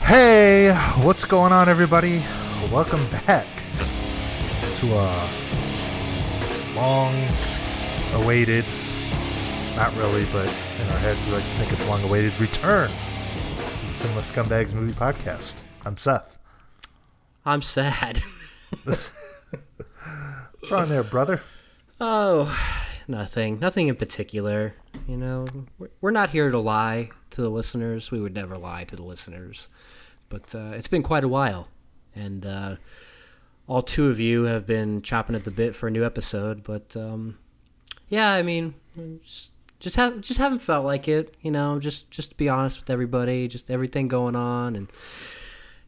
Hey, what's going on, everybody? Welcome back to a long-awaited, not really, but in our heads we like to think it's long-awaited, return to the Cinema Scumbags movie podcast. I'm Seth. I'm sad. What's wrong there, brother? Oh, nothing in particular. You know, we're not here to lie to the listeners. We would never lie to the listeners. But it's been quite a while, and all two of you have been chopping at the bit for a new episode. But yeah, I mean, just haven't felt like it. You know, just to be honest with everybody, just everything going on, and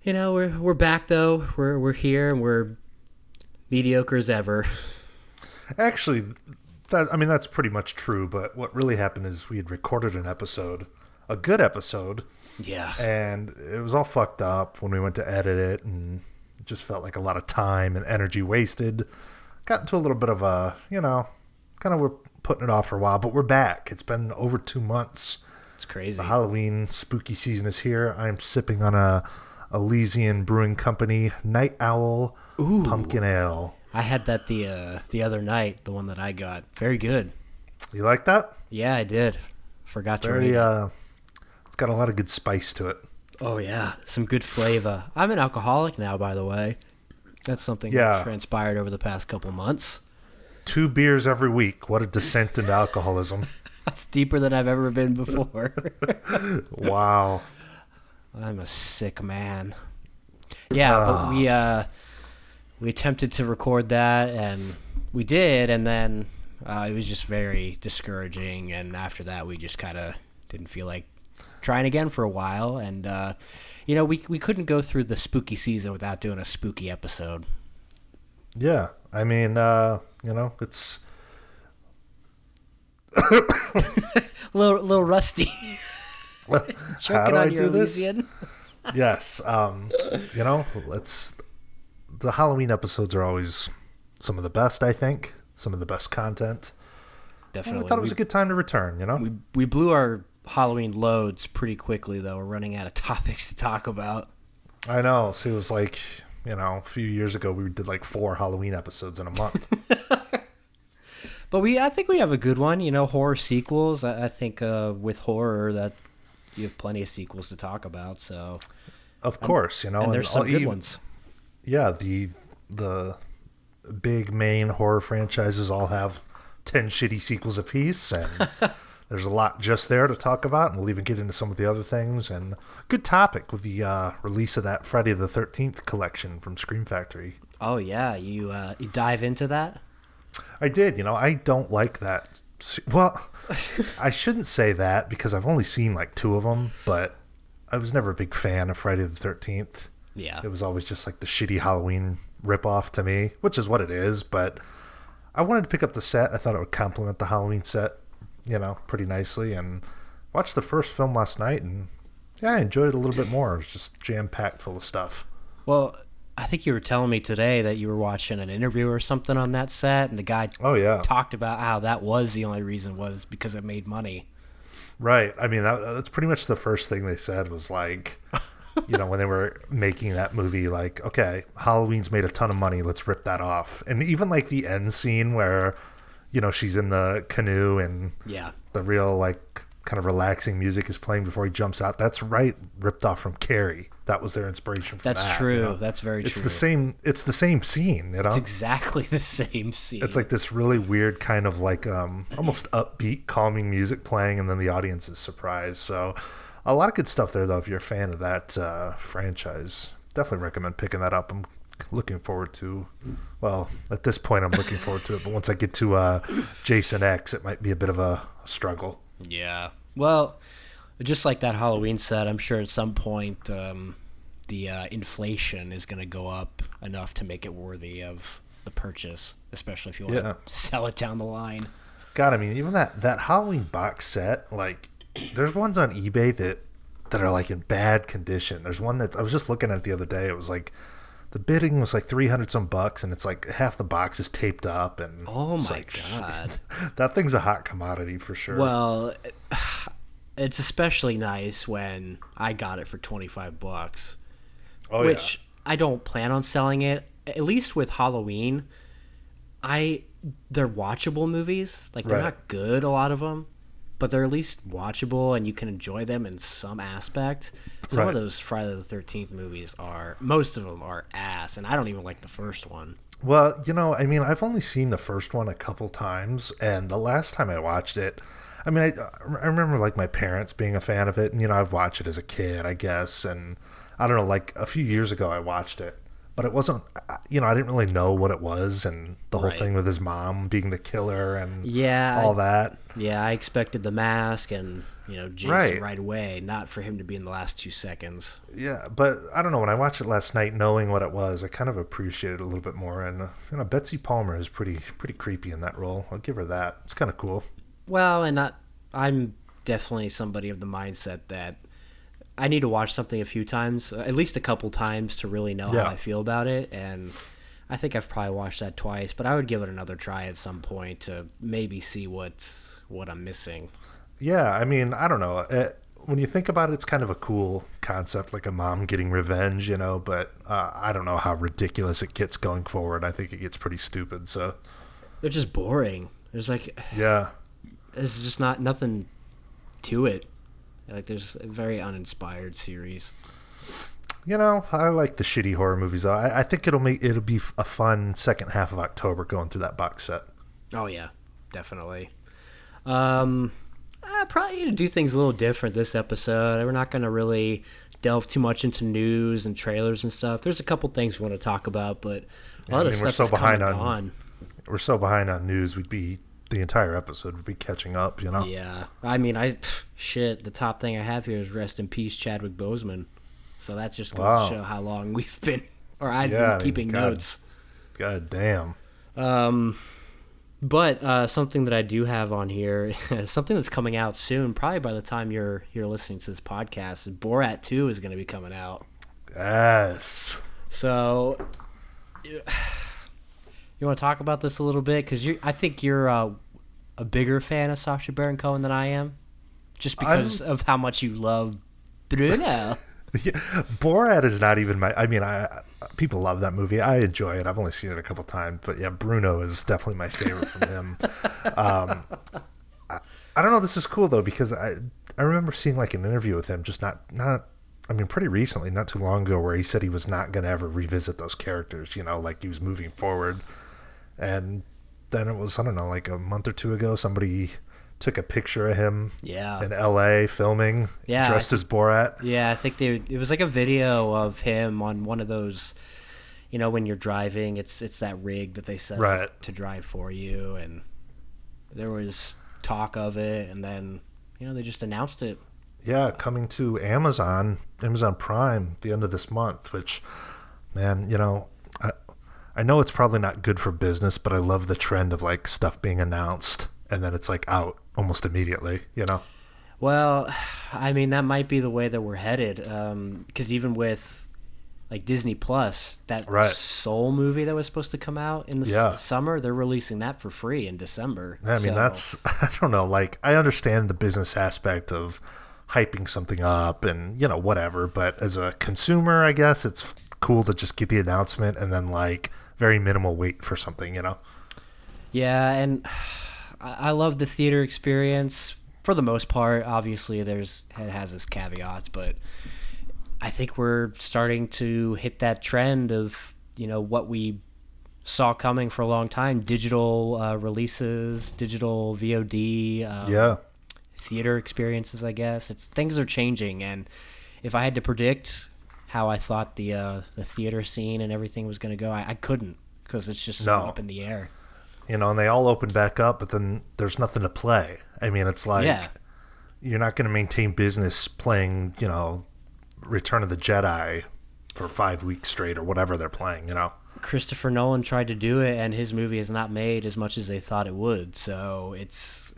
you know, we're back though. We're here, and we're mediocre as ever. Actually, that's pretty much true. But what really happened is we had recorded an episode, a good episode. Yeah. And it was all fucked up when we went to edit it, and it just felt like a lot of time and energy wasted. Got into a little bit of a, kind of we're putting it off for a while, but we're back. It's been over 2 months. It's crazy. The Halloween spooky season is here. I'm sipping on a Elysian Brewing Company Night Owl Pumpkin Ale. I had that the other night, the one that I got. Very good. You like that? Yeah, I did. Forgot to read it. It's got a lot of good spice to it. Oh, yeah. Some good flavor. I'm an alcoholic now, by the way. That's something that transpired over the past couple months. 2 beers every week. What a descent into alcoholism. That's deeper than I've ever been before. Wow. I'm a sick man. Yeah, but we attempted to record that, and we did, and then it was just very discouraging, and after that we just kind of didn't feel like trying again for a while, and we couldn't go through the spooky season without doing a spooky episode. Yeah, I mean, it's a little rusty. Choking on your Elysian. Yes, the Halloween episodes are always some of the best, I think. Some of the best content. Definitely. And I thought it was a good time to return, We blew our Halloween loads pretty quickly, though. We're running out of topics to talk about. I know. So it was like, a few years ago, we did like 4 Halloween episodes in a month. But I think we have a good one, horror sequels. I think with horror that you have plenty of sequels to talk about. So, of course, and there's some good ones. Yeah, the big main horror franchises all have 10 shitty sequels apiece, and there's a lot just there to talk about, and we'll even get into some of the other things. And good topic with the release of that Friday the 13th collection from Scream Factory. Oh yeah, you dive into that? I did. I don't like that. Well, I shouldn't say that because I've only seen like 2 of them, but I was never a big fan of Friday the 13th. Yeah. It was always just like the shitty Halloween ripoff to me, which is what it is, but I wanted to pick up the set. I thought it would complement the Halloween set, pretty nicely, and watched the first film last night, and yeah, I enjoyed it a little bit more. It was just jam-packed full of stuff. Well, I think you were telling me today that you were watching an interview or something on that set, and the guy talked about how that was the only reason was because it made money. Right. I mean, that's pretty much the first thing they said was like... when they were making that movie, like, okay, Halloween's made a ton of money, let's rip that off. And even like the end scene where, she's in the canoe and the real like kind of relaxing music is playing before he jumps out. That's ripped off from Carrie. That was their inspiration for that. That's true. That's very true. It's the same scene, It's exactly the same scene. It's like this really weird kind of like almost upbeat, calming music playing, and then the audience is surprised. So a lot of good stuff there, though, if you're a fan of that franchise. Definitely recommend picking that up. I'm looking forward to, well, at this point, I'm looking forward to it. But once I get to Jason X, it might be a bit of a struggle. Yeah. Well, just like that Halloween set, I'm sure at some point the inflation is going to go up enough to make it worthy of the purchase, especially if you want to sell it down the line. God, I mean, even that Halloween box set, like, there's ones on eBay that are like in bad condition. There's one I was just looking at the other day. It was like the bidding was like $300 some bucks, and it's like half the box is taped up. And oh my god, that thing's a hot commodity for sure. Well, it's especially nice when I got it for $25, Oh, which I don't plan on selling it. At least with Halloween, they're watchable movies. Like, they're Right. not good, a lot of them, but they're at least watchable and you can enjoy them in some aspect. Some of Right. those Friday the 13th movies most of them are ass, and I don't even like the first one. Well, I mean, I've only seen the first one a couple times, and the last time I watched it, I mean, I remember like my parents being a fan of it, and I've watched it as a kid, I guess, and I don't know, like a few years ago I watched it, but it wasn't, I didn't really know what it was, and the whole Right. thing with his mom being the killer and Yeah, all that. Yeah, I expected the mask and, Jason Right. right away, not for him to be in the last 2 seconds. Yeah, but I don't know, when I watched it last night, knowing what it was, I kind of appreciated it a little bit more, and Betsy Palmer is pretty creepy in that role. I'll give her that. It's kind of cool. Well, I'm definitely somebody of the mindset that I need to watch something a few times, at least a couple times, to really know Yeah. how I feel about it. And I think I've probably watched that twice, but I would give it another try at some point to maybe see what I'm missing. Yeah, I mean, I don't know. When you think about it, it's kind of a cool concept, like a mom getting revenge, but I don't know how ridiculous it gets going forward. I think it gets pretty stupid, so. They're just boring. There's Yeah. there's just nothing to it. Like, there's a very uninspired series. I like the shitty horror movies, though. I think it'll be a fun second half of October going through that box set. Oh, yeah, definitely. I probably going to do things a little different this episode. We're not going to really delve too much into news and trailers and stuff. There's a couple things we want to talk about, but a lot of stuff is coming on. We're so behind on news, the entire episode would be catching up, Yeah. I mean, the top thing I have here is rest in peace Chadwick Boseman. So that's just going Wow. to show how long I've been keeping notes. God damn. But something that I do have on here, something that's coming out soon, probably by the time you're listening to this podcast, is Borat 2 is going to be coming out. Yes. So, you want to talk about this a little bit? Because I think you're a bigger fan of Sacha Baron Cohen than I am, just because of how much you love Bruno. Yeah, Borat is not even my. I mean, people love that movie. I enjoy it. I've only seen it a couple times, but yeah, Bruno is definitely my favorite from him. I don't know. This is cool though, because I remember seeing like an interview with him, just not. I mean, pretty recently, not too long ago, where he said he was not going to ever revisit those characters. Like he was moving forward, and then it was, I don't know, like a month or two ago, somebody took a picture of him in LA filming, dressed as Borat. Yeah, I think it was like a video of him on one of those, when you're driving, it's that rig that they set up to drive for you, and there was talk of it, and then, they just announced it. Yeah, coming to Amazon Prime the end of this month, which, man, I know it's probably not good for business, but I love the trend of like stuff being announced and then it's like out almost immediately, Well, I mean, that might be the way that we're headed, because even with like Disney Plus, that Soul movie that was supposed to come out in the summer, they're releasing that for free in December. I mean, that's, I don't know, like, I understand the business aspect of hyping something up and, whatever, but as a consumer, I guess it's cool to just get the announcement and then like very minimal wait for something, Yeah, and I love the theater experience for the most part. Obviously, it has its caveats, but I think we're starting to hit that trend of what we saw coming for a long time: digital releases, digital VOD, theater experiences. I guess things are changing, and if I had to predict how I thought the theater scene and everything was going to go, I couldn't, because it's just so up in the air. And they all open back up, but then there's nothing to play. I mean, it's like you're not going to maintain business playing, Return of the Jedi for 5 weeks straight or whatever they're playing, Christopher Nolan tried to do it, and his movie has not made as much as they thought it would. So it's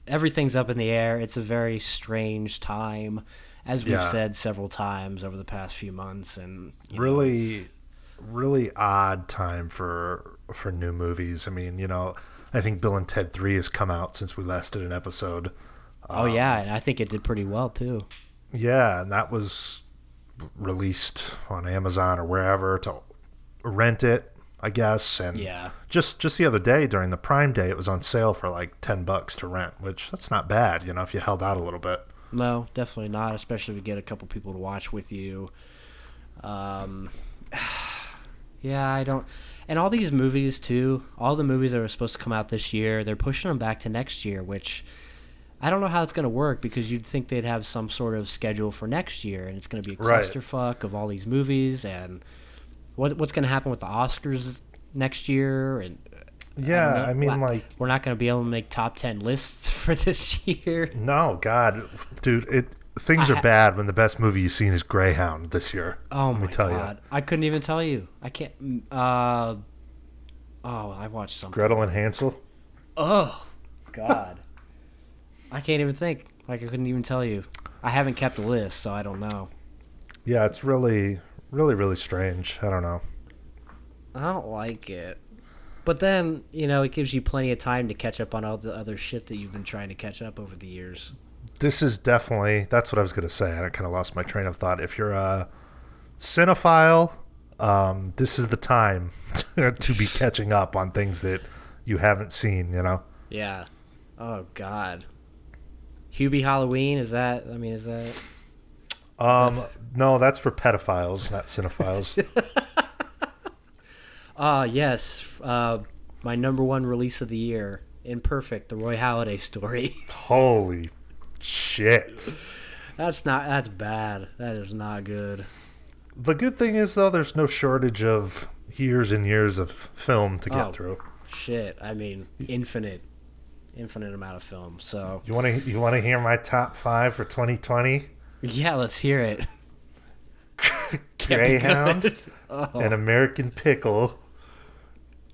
everything's up in the air. It's a very strange time, as we've said several times over the past few months, and really odd time for new movies. I mean, I think Bill and Ted 3 has come out since we last did an episode. Oh yeah, and I think it did pretty well too. Yeah, and that was released on Amazon or wherever to rent it, I guess. And Yeah. just the other day during the Prime Day, it was on sale for like $10 to rent, which that's not bad, if you held out a little bit. No, definitely not, especially if you get a couple people to watch with you. Yeah, I don't. And all these movies, too, all the movies that were supposed to come out this year, they're pushing them back to next year, which I don't know how it's going to work because you'd think they'd have some sort of schedule for next year, and it's going to be a clusterfuck of all these movies, and what's going to happen with the Oscars next year, and yeah, I mean, like, we're not going to be able to make top 10 lists for this year. No, God, dude, things are bad when the best movie you've seen is Greyhound this year. Oh Let me my tell God, you. I couldn't even tell you. I can't. I watched something. Gretel and Hansel. Oh God, I can't even think. Like I couldn't even tell you. I haven't kept a list, so I don't know. Yeah, it's really, really, really strange. I don't know. I don't like it. But then, it gives you plenty of time to catch up on all the other shit that you've been trying to catch up over the years. This is definitely, that's what I was going to say. I kind of lost my train of thought. If you're a cinephile, this is the time to be catching up on things that you haven't seen, Yeah. Oh, God. Hubie Halloween, is that... No, that's for pedophiles, not cinephiles. Yes. My number one release of the year, Imperfect, the Roy Halladay story. Holy shit. That's bad. That is not good. The good thing is, though, there's no shortage of years and years of film to get through. Shit. I mean, infinite amount of film. So you want to hear my top 5 for 2020? Yeah, let's hear it. Greyhound, An American Pickle,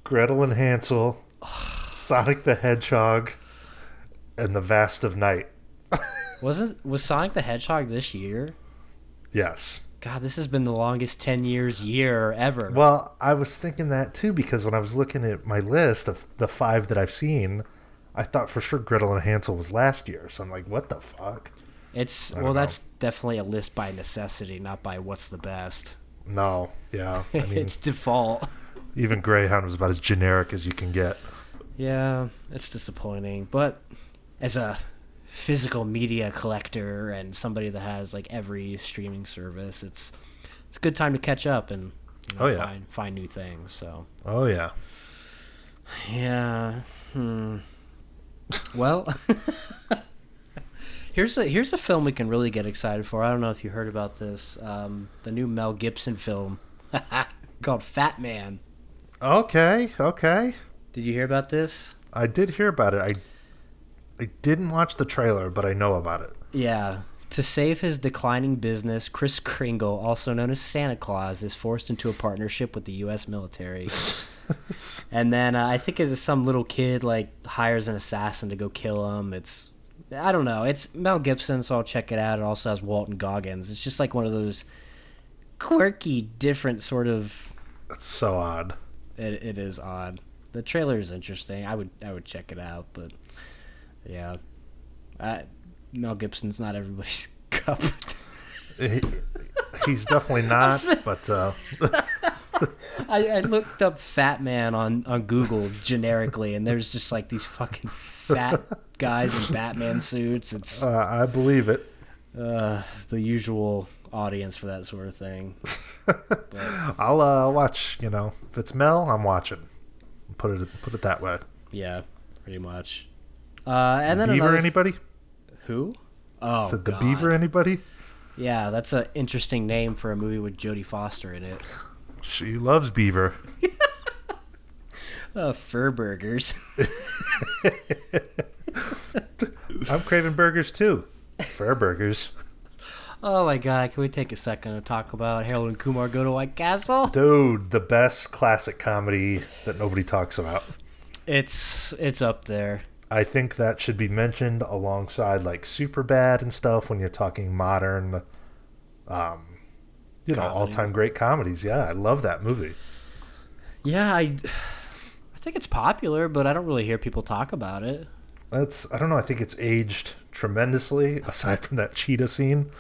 Gretel and Hansel, Sonic the Hedgehog, and The Vast of Night. Was Sonic the Hedgehog this year? Yes. God, this has been the longest 10 year ever. Well, I was thinking that too because when I was looking at my list of the 5 that I've seen, I thought for sure Gretel and Hansel was last year. So I'm like, what the fuck? That's definitely a list by necessity, not by what's the best. No, yeah. I mean, it's default. Even Greyhound was about as generic as you can get. Yeah, it's disappointing. But as a physical media collector and somebody that has like every streaming service, it's a good time to catch up and find new things. So. Oh yeah. Yeah. Well, here's a film we can really get excited for. I don't know if you heard about this. The new Mel Gibson film called Fat Man. Okay. Did you hear about this? I did hear about it. I didn't watch the trailer, but I know about it. Yeah. To save his declining business, Kris Kringle, also known as Santa Claus, is forced into a partnership with the U.S. military. And then I think it's some little kid hires an assassin to go kill him. I don't know. It's Mel Gibson, so I'll check it out. It also has Walton Goggins. It's just like one of those quirky, different sort of. It's so odd. It is odd. The trailer is interesting. I would check it out, but yeah, Mel Gibson's not everybody's cup. He's definitely not, but. I looked up Fat Man on Google generically, and there's just like these fucking fat guys in Batman suits. It's I believe it. The usual audience for that sort of thing. But, I'll watch. If it's Mel, I'm watching. Put it that way. Yeah, pretty much. And then Beaver, anybody? Who? Oh, Is it the Beaver? Anybody? Yeah, that's an interesting name for a movie with Jodie Foster in it. She loves Beaver. Fur burgers. I'm craving burgers too. Fur burgers. Oh my God! Can we take a second to talk about Harold and Kumar Go to White Castle? Dude, the best classic comedy that nobody talks about. It's up there. I think that should be mentioned alongside Superbad and stuff when you're talking modern, all-time great comedies. Yeah, I love that movie. Yeah, I think it's popular, but I don't really hear people talk about it. I don't know. I think it's aged tremendously. Aside from that cheetah scene,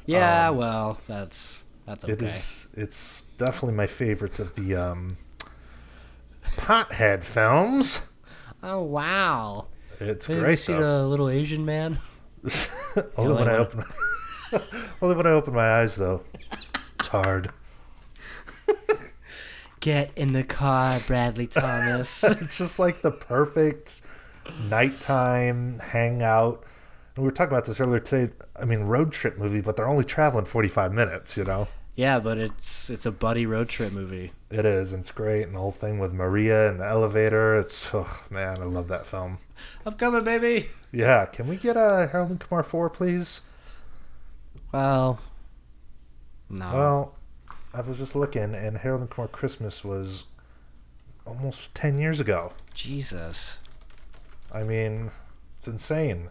Yeah, well, that's okay. it's definitely my favorite of the pothead films. Oh wow! It's Have you great seen though. a little Asian man? Only when I open, only when I open my eyes though. It's hard. Get in the car, Bradley Thomas. It's just like the perfect nighttime hangout. And we were talking about this earlier today. I mean, road trip movie, but they're only traveling 45 minutes, you know? Yeah, but it's a buddy road trip movie. It is, and it's great. And the whole thing with Maria and the elevator. Oh, man, I love that film. I'm coming, baby. Yeah, can we get a Harold and Kumar 4, please? Well, no. Well, I was just looking, and Harold and Kumar Christmas was almost 10 years ago. Jesus. I mean, it's insane.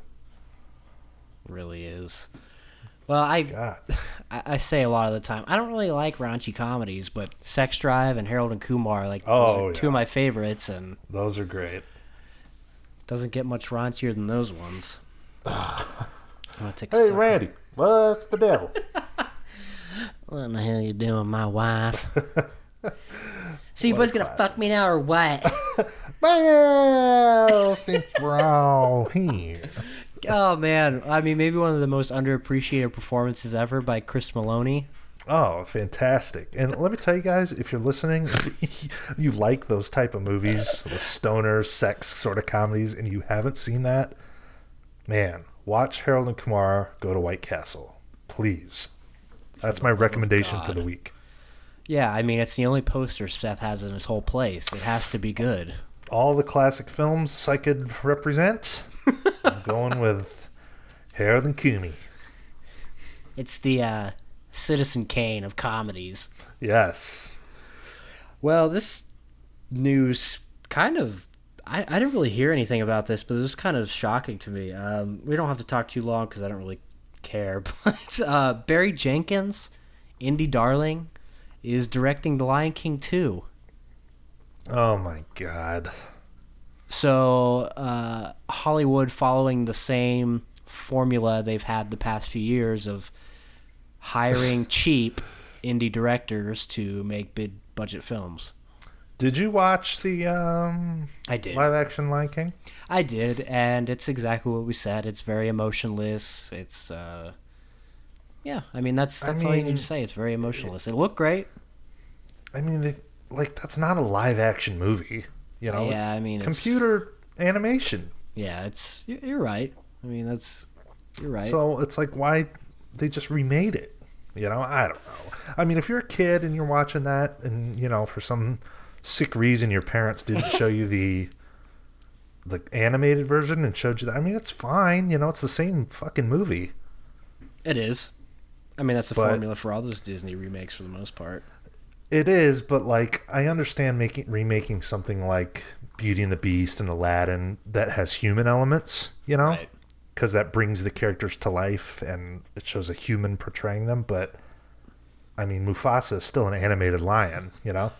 It really is. Well, I say a lot of the time, I don't really like raunchy comedies, but Sex Drive and Harold and Kumar, those are two of my favorites, and those are great. Doesn't get much raunchier than those ones. Hey, Randy, what's the deal? What in the hell you doing, my wife? So you boys gonna fuck me now or what? Well, since we're all here. Oh man, I mean, maybe one of the most underappreciated performances ever by Chris Maloney. Oh, fantastic. And let me tell you guys, if you're listening, you like those type of movies, the stoner, sex sort of comedies, and you haven't seen that, man, watch Harold and Kumar Go to White Castle. Please. That's my recommendation for the week. Yeah, I mean, it's the only poster Seth has in his whole place. It has to be good. All the classic films I could represent, I'm going with Harold and Kumar. It's the Citizen Kane of comedies. Yes. Well, this news kind of... I didn't really hear anything about this, but it was kind of shocking to me. We don't have to talk too long because I don't really care. But Barry Jenkins, indie darling, is directing The Lion King 2. Oh, my God. So Hollywood, following the same formula they've had the past few years of hiring cheap indie directors to make big budget films. Did you watch the I did. live action Lion King? I did, and it's exactly what we said. It's very emotionless. It's yeah, I mean that's all you need to say. It's very emotionless. It looked great. I mean, that's not a live action movie, you know. Yeah, it's I mean, computer animation. Yeah, you're right. I mean, you're right. So it's like, why they just remade it? You know, I don't know. I mean, if you're a kid and you're watching that, and you know, for some sick reason your parents didn't show you the animated version and showed you that, I mean, it's fine. You know, it's the same fucking movie. It is. I mean, that's the formula for all those Disney remakes for the most part. It is, but like, I understand remaking something like Beauty and the Beast and Aladdin that has human elements, you know, because that brings the characters to life and it shows a human portraying them. But I mean, Mufasa is still an animated lion, you know.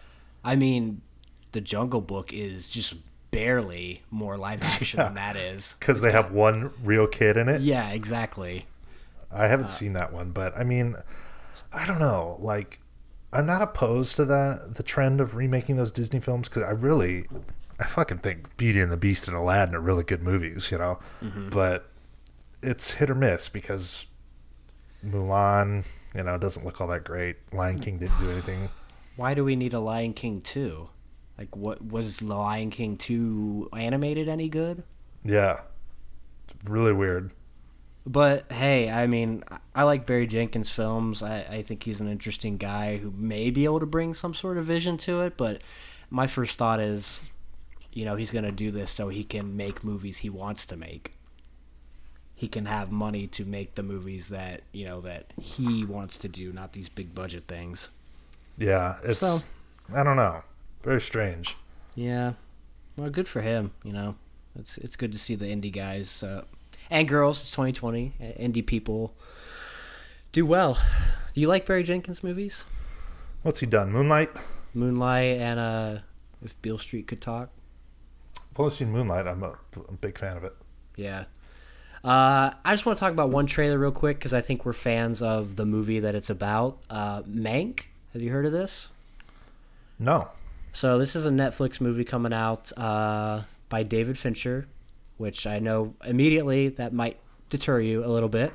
I mean, The Jungle Book is just barely more live action than that is, because they have one real kid in it. Yeah, exactly. I haven't seen that one, but I mean, I don't know. Like, I'm not opposed to the trend of remaking those Disney films, because I fucking think Beauty and the Beast and Aladdin are really good movies, you know. Mm-hmm. But it's hit or miss, because Mulan, you know, doesn't look all that great. Lion King didn't do anything. Why do we need a Lion King 2? Like, what was the Lion King 2 animated any good? Yeah, it's really weird. But hey, I mean, I like Barry Jenkins' films. I think he's an interesting guy who may be able to bring some sort of vision to it. But my first thought is, you know, he's going to do this so he can make movies he wants to make. He can have money to make the movies that, you know, that he wants to do, not these big budget things. Yeah, I don't know. Very strange. Yeah. Well, good for him, you know. It's good to see the indie guys and girls. It's 2020. Indie people do well. Do you like Barry Jenkins movies? What's he done? Moonlight And If Beale Street Could Talk. I've only seen Moonlight. I'm a big fan of it. Yeah. I just want to talk about one trailer real quick because I think we're fans of the movie that it's about. Mank. Have you heard of this? No. So this is a Netflix movie coming out by David Fincher, which I know immediately that might deter you a little bit.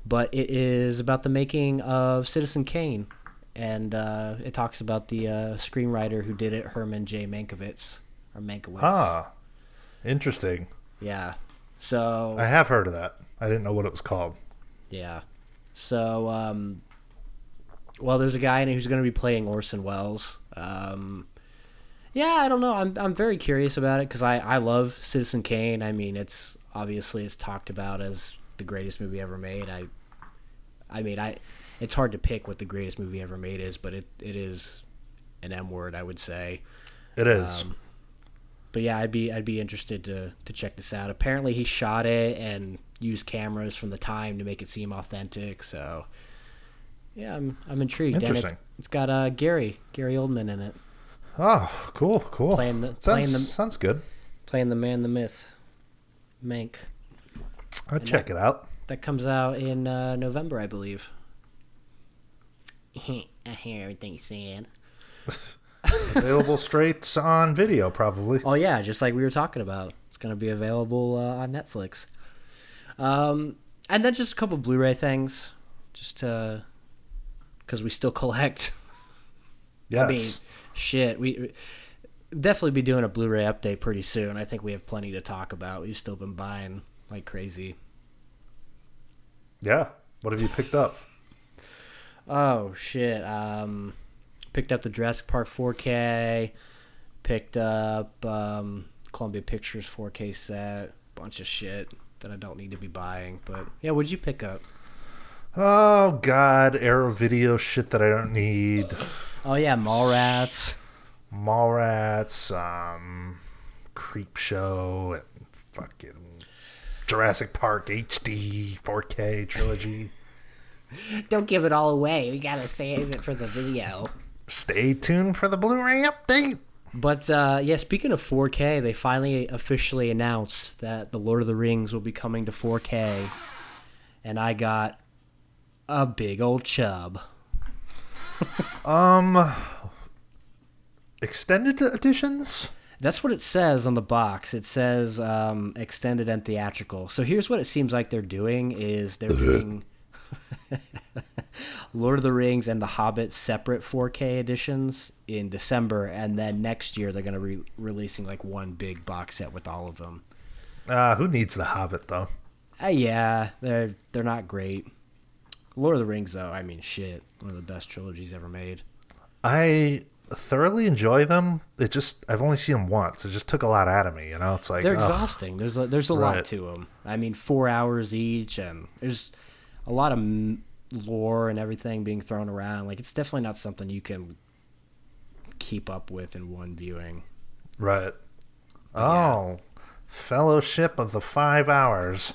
But it is about the making of Citizen Kane. And it talks about the screenwriter who did it, Herman J. Mankiewicz. Or Mankiewicz. Ah, interesting. Yeah. So I have heard of that. I didn't know what it was called. Yeah. So, well, there's a guy in it who's going to be playing Orson Welles. Yeah, I don't know. I'm very curious about it because I love Citizen Kane. I mean, it's talked about as the greatest movie ever made. It's hard to pick what the greatest movie ever made is, but it is an M word, I would say. It is. But yeah, I'd be interested to check this out. Apparently, he shot it and used cameras from the time to make it seem authentic. So, yeah, I'm intrigued. Interesting. And it's got Gary Oldman in it. Oh, cool. Sounds good. Playing the man, the myth, Mank. I'll check it out. That comes out in November, I believe. I hear everything you're saying. Available straight on video, probably. Oh, yeah, just like we were talking about. It's going to be available on Netflix. And then just a couple Blu-ray things, just because we still collect. Yes. I mean, shit, we definitely be doing a Blu-ray update pretty soon. I think we have plenty to talk about. We've still been buying like crazy. Yeah. What have you picked up? Oh, shit. Picked up the Jurassic Park 4K. Picked up Columbia Pictures 4K set. Bunch of shit that I don't need to be buying. But, yeah, what'd you pick up? Oh, God. Arrow Video shit that I don't need. Oh, yeah, Mallrats. Creep Show, and fucking Jurassic Park HD 4K trilogy. Don't give it all away. We gotta save it for the video. Stay tuned for the Blu-ray update. But, yeah, speaking of 4K, they finally officially announced that The Lord of the Rings will be coming to 4K. And I got a big old chub. Extended editions? That's what it says on the box. It says extended and theatrical. So here's what it seems like they're doing is they're doing Lord of the Rings and The Hobbit separate 4K editions in December, and then next year they're going to be releasing like one big box set with all of them. Who needs The Hobbit, though? Yeah, they're not great. Lord of the Rings, though, I mean, shit, one of the best trilogies ever made. I thoroughly enjoy them. I've only seen them once. It just took a lot out of me, you know? It's like they're exhausting. There's a Right. lot to them. I mean, 4 hours each, and there's a lot of lore and everything being thrown around. Like, it's definitely not something you can keep up with in one viewing. Right. But oh, yeah. Fellowship of the 5 Hours.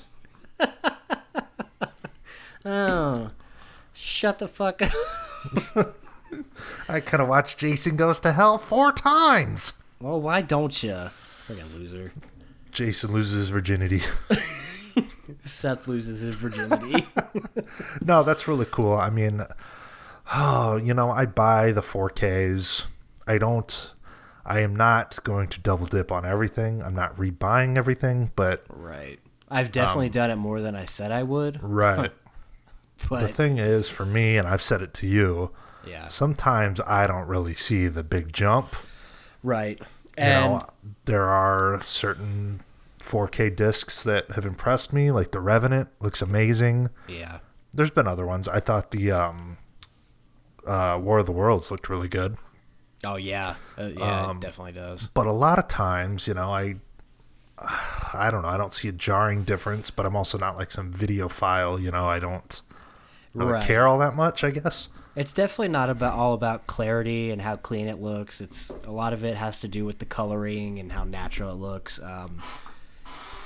Oh, shut the fuck up. I could have watched Jason Goes to Hell 4 times. Well, why don't you? Friggin' loser. Jason loses his virginity. Seth loses his virginity. No, that's really cool. I mean, I buy the 4Ks. I am not going to double dip on everything. I'm not rebuying everything, but... Right. I've definitely done it more than I said I would. Right. But the thing is, for me, and I've said it to you, yeah, sometimes I don't really see the big jump. Right. And there are certain 4K discs that have impressed me, like The Revenant looks amazing. Yeah. There's been other ones. I thought the War of the Worlds looked really good. Oh, yeah. Yeah, it definitely does. But a lot of times, I don't know. I don't see a jarring difference, but I'm also not like some videophile. I don't really care all that much, I guess. It's definitely not all about clarity and how clean it looks. A lot of it has to do with the coloring and how natural it looks.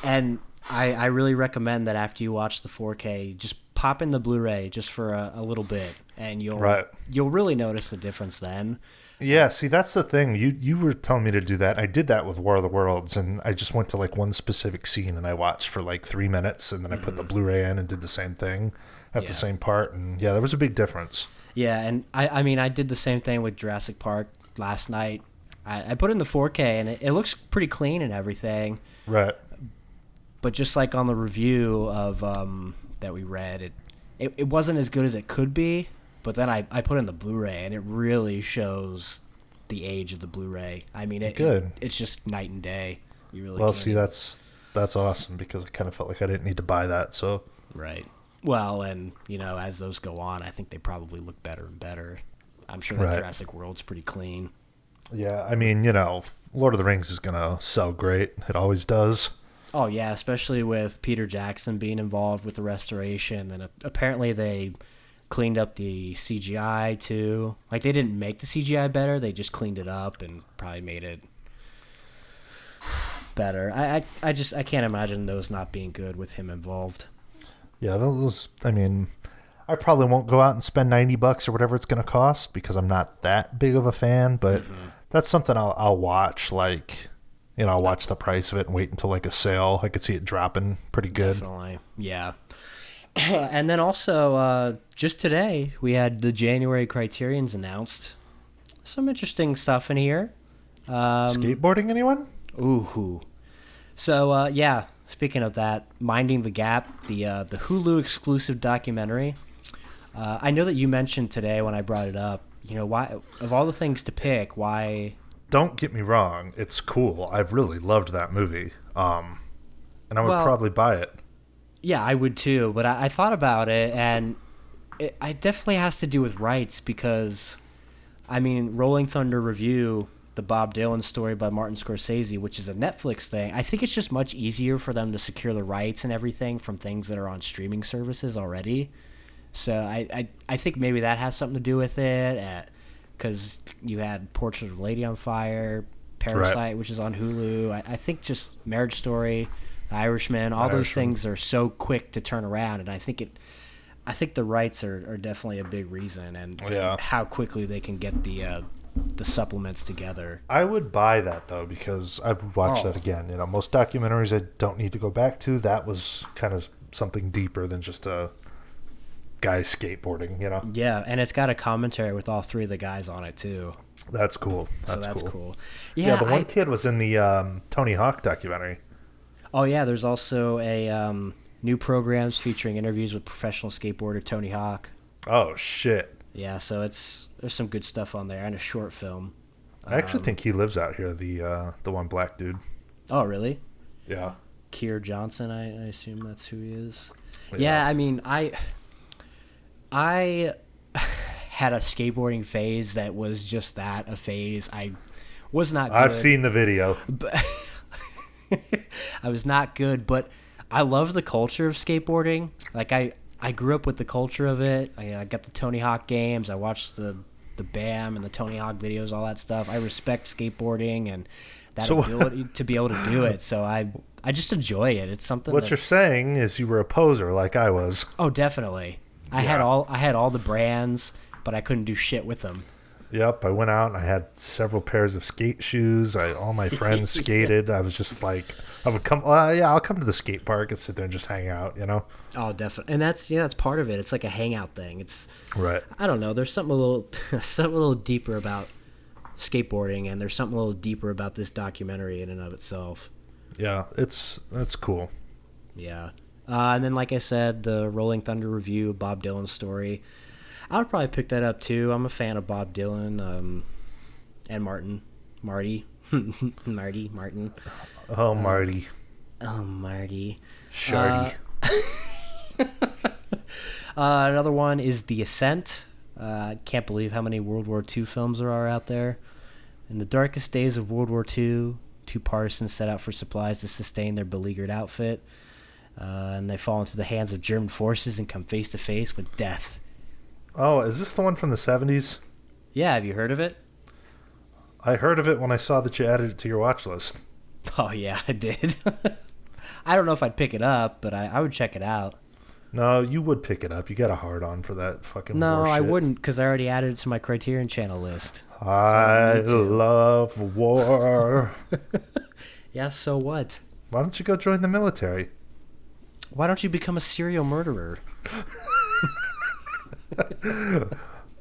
And I really recommend that after you watch the 4K, just pop in the Blu-ray just for a little bit, and you'll really notice the difference then. Yeah, see, that's the thing. You were telling me to do that. I did that with War of the Worlds, and I just went to like one specific scene and I watched for like 3 minutes, and then I put the Blu-ray in and did the same thing at the same part, and yeah, there was a big difference. Yeah, and I mean, I did the same thing with Jurassic Park last night. I put in the 4K, and it looks pretty clean and everything. Right. But just like on the review of that we read, it wasn't as good as it could be. But then I put in the Blu-ray, and it really shows the age of the Blu-ray. I mean, it's just night and day. You really well, see, that's awesome, because I kind of felt like I didn't need to buy that. So right. Well, and as those go on, I think they probably look better and better. I'm sure the Jurassic World's pretty clean. Yeah, I mean, Lord of the Rings is gonna sell great. It always does. Oh yeah, especially with Peter Jackson being involved with the restoration, and apparently they cleaned up the CGI too. Like, they didn't make the CGI better; they just cleaned it up and probably made it better. I can't imagine those not being good with him involved. Yeah, those. I mean, I probably won't go out and spend $90 or whatever it's going to cost, because I'm not that big of a fan. But that's something I'll watch. Like, I'll watch the price of it and wait until like a sale. I could see it dropping pretty good. Definitely, yeah. And then also, just today, we had the January Criterions announced. Some interesting stuff in here. Skateboarding, anyone? Ooh. So, yeah, speaking of that, Minding the Gap, the Hulu exclusive documentary. I know that you mentioned today when I brought it up, why, of all the things to pick, why... Don't get me wrong, it's cool. I've really loved that movie. And I would probably buy it. Yeah, I would too, but I thought about it, and it definitely has to do with rights, because, I mean, Rolling Thunder Review, the Bob Dylan story by Martin Scorsese, which is a Netflix thing, I think it's just much easier for them to secure the rights and everything from things that are on streaming services already. So I think maybe that has something to do with it, because you had Portrait of a Lady on Fire, Parasite, which is on Hulu. I think just Marriage Story, Irishman, all those things are so quick to turn around, and I think the rights are definitely a big reason, and how quickly they can get the supplements together. I would buy that though, because I've watched that again. Most documentaries I don't need to go back to. That was kind of something deeper than just a guy skateboarding. Yeah, and it's got a commentary with all three of the guys on it too. That's cool. That's cool. Yeah, the one kid was in the Tony Hawk documentary. Oh yeah, there's also a new programs featuring interviews with professional skateboarder Tony Hawk. Oh shit. Yeah, so there's some good stuff on there, and a short film. I actually think he lives out here, the one black dude. Oh really? Yeah. Keir Johnson, I assume that's who he is. Yeah, I mean, I had a skateboarding phase that was just that, a phase. I was not good. I've seen the video. But I was not good, but I love the culture of skateboarding. Like, I grew up with the culture of it. I got the Tony Hawk games. I watched the BAM and the Tony Hawk videos, all that stuff. I respect skateboarding and that ability to be able to do it. So I just enjoy it. It's something. What you're saying is you were a poser like I was. Oh, definitely. I had all the brands, but I couldn't do shit with them. Yep, I went out and I had several pairs of skate shoes. All my friends skated. I was just like, I would come. I'll come to the skate park and sit there and just hang out. Oh, definitely, and that's part of it. It's like a hangout thing. It's right. I don't know. There's something a little deeper about skateboarding, and there's something a little deeper about this documentary in and of itself. Yeah, that's cool. Yeah, and then like I said, the Rolling Thunder Review, Bob Dylan story. I would probably pick that up too. I'm a fan of Bob Dylan and Martin. Oh, Marty. Oh, Marty. Shardy. Another one is The Ascent. I can't believe how many World War II films there are out there. In the darkest days of World War II, two partisans set out for supplies to sustain their beleaguered outfit. And they fall into the hands of German forces and come face to face with death. Oh, is this the one from the 70s? Yeah, have you heard of it? I heard of it when I saw that you added it to your watch list. Oh, yeah, I did. I don't know if I'd pick it up, but I would check it out. No, you would pick it up. You got a hard on for that fucking No, war I shit. wouldn't, because I already added it to my Criterion Channel list. I love war. Yeah, so what? Why don't you go join the military? Why don't you become a serial murderer?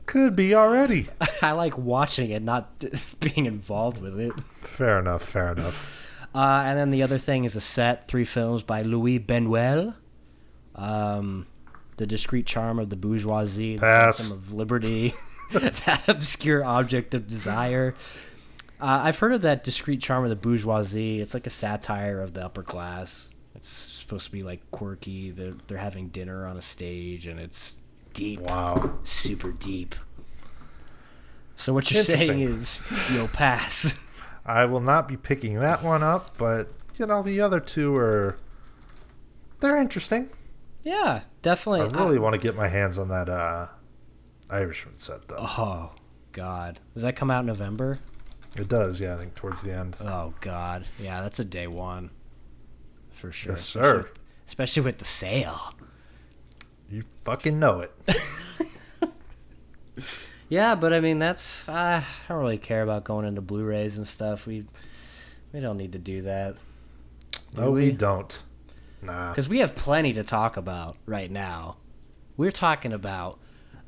Could be already. I like watching it, not being involved with it. Fair enough, fair enough. And then the other thing is a set, 3 films by Louis Benuel. The Discreet Charm of the Bourgeoisie, Pass. The Phantom of Liberty, That Obscure Object of Desire. I've heard of that Discreet Charm of the Bourgeoisie. It's like a satire of the upper class. It's supposed to be like quirky. They're having dinner on a stage, and it's deep. Wow. Super deep. So what you're saying is you'll pass. I will not be picking that one up, but, the other two they're interesting. Yeah, definitely. I really want to get my hands on that Irishman set, though. Oh, God. Does that come out in November? It does, yeah, I think towards the end. Oh, God. Yeah, that's a day one. For sure. Yes, sir. Especially with the sale. You fucking know it. Yeah, but I mean, that's... I don't really care about going into Blu-rays and stuff. We don't need to do that. No, we don't. Nah. Because we have plenty to talk about right now. We're talking about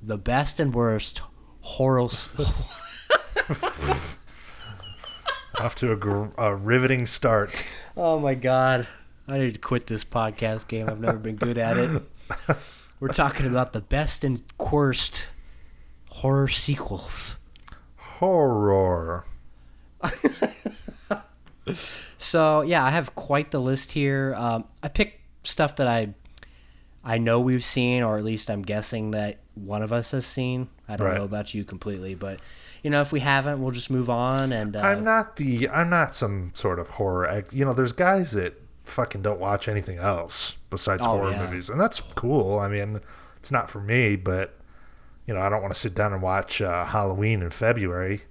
the best and worst horror... Off to a riveting start. Oh, my God. I need to quit this podcast game. I've never been good at it. We're talking about the best and worst horror sequels. Horror. So, yeah, I have quite the list here. I picked stuff that I know we've seen, or at least I'm guessing that one of us has seen. I don't know about you completely, but if we haven't, we'll just move on. And I'm not some sort of horror. There's guys that fucking don't watch anything else besides horror movies, and that's cool. I mean, it's not for me, but I don't want to sit down and watch Halloween in February.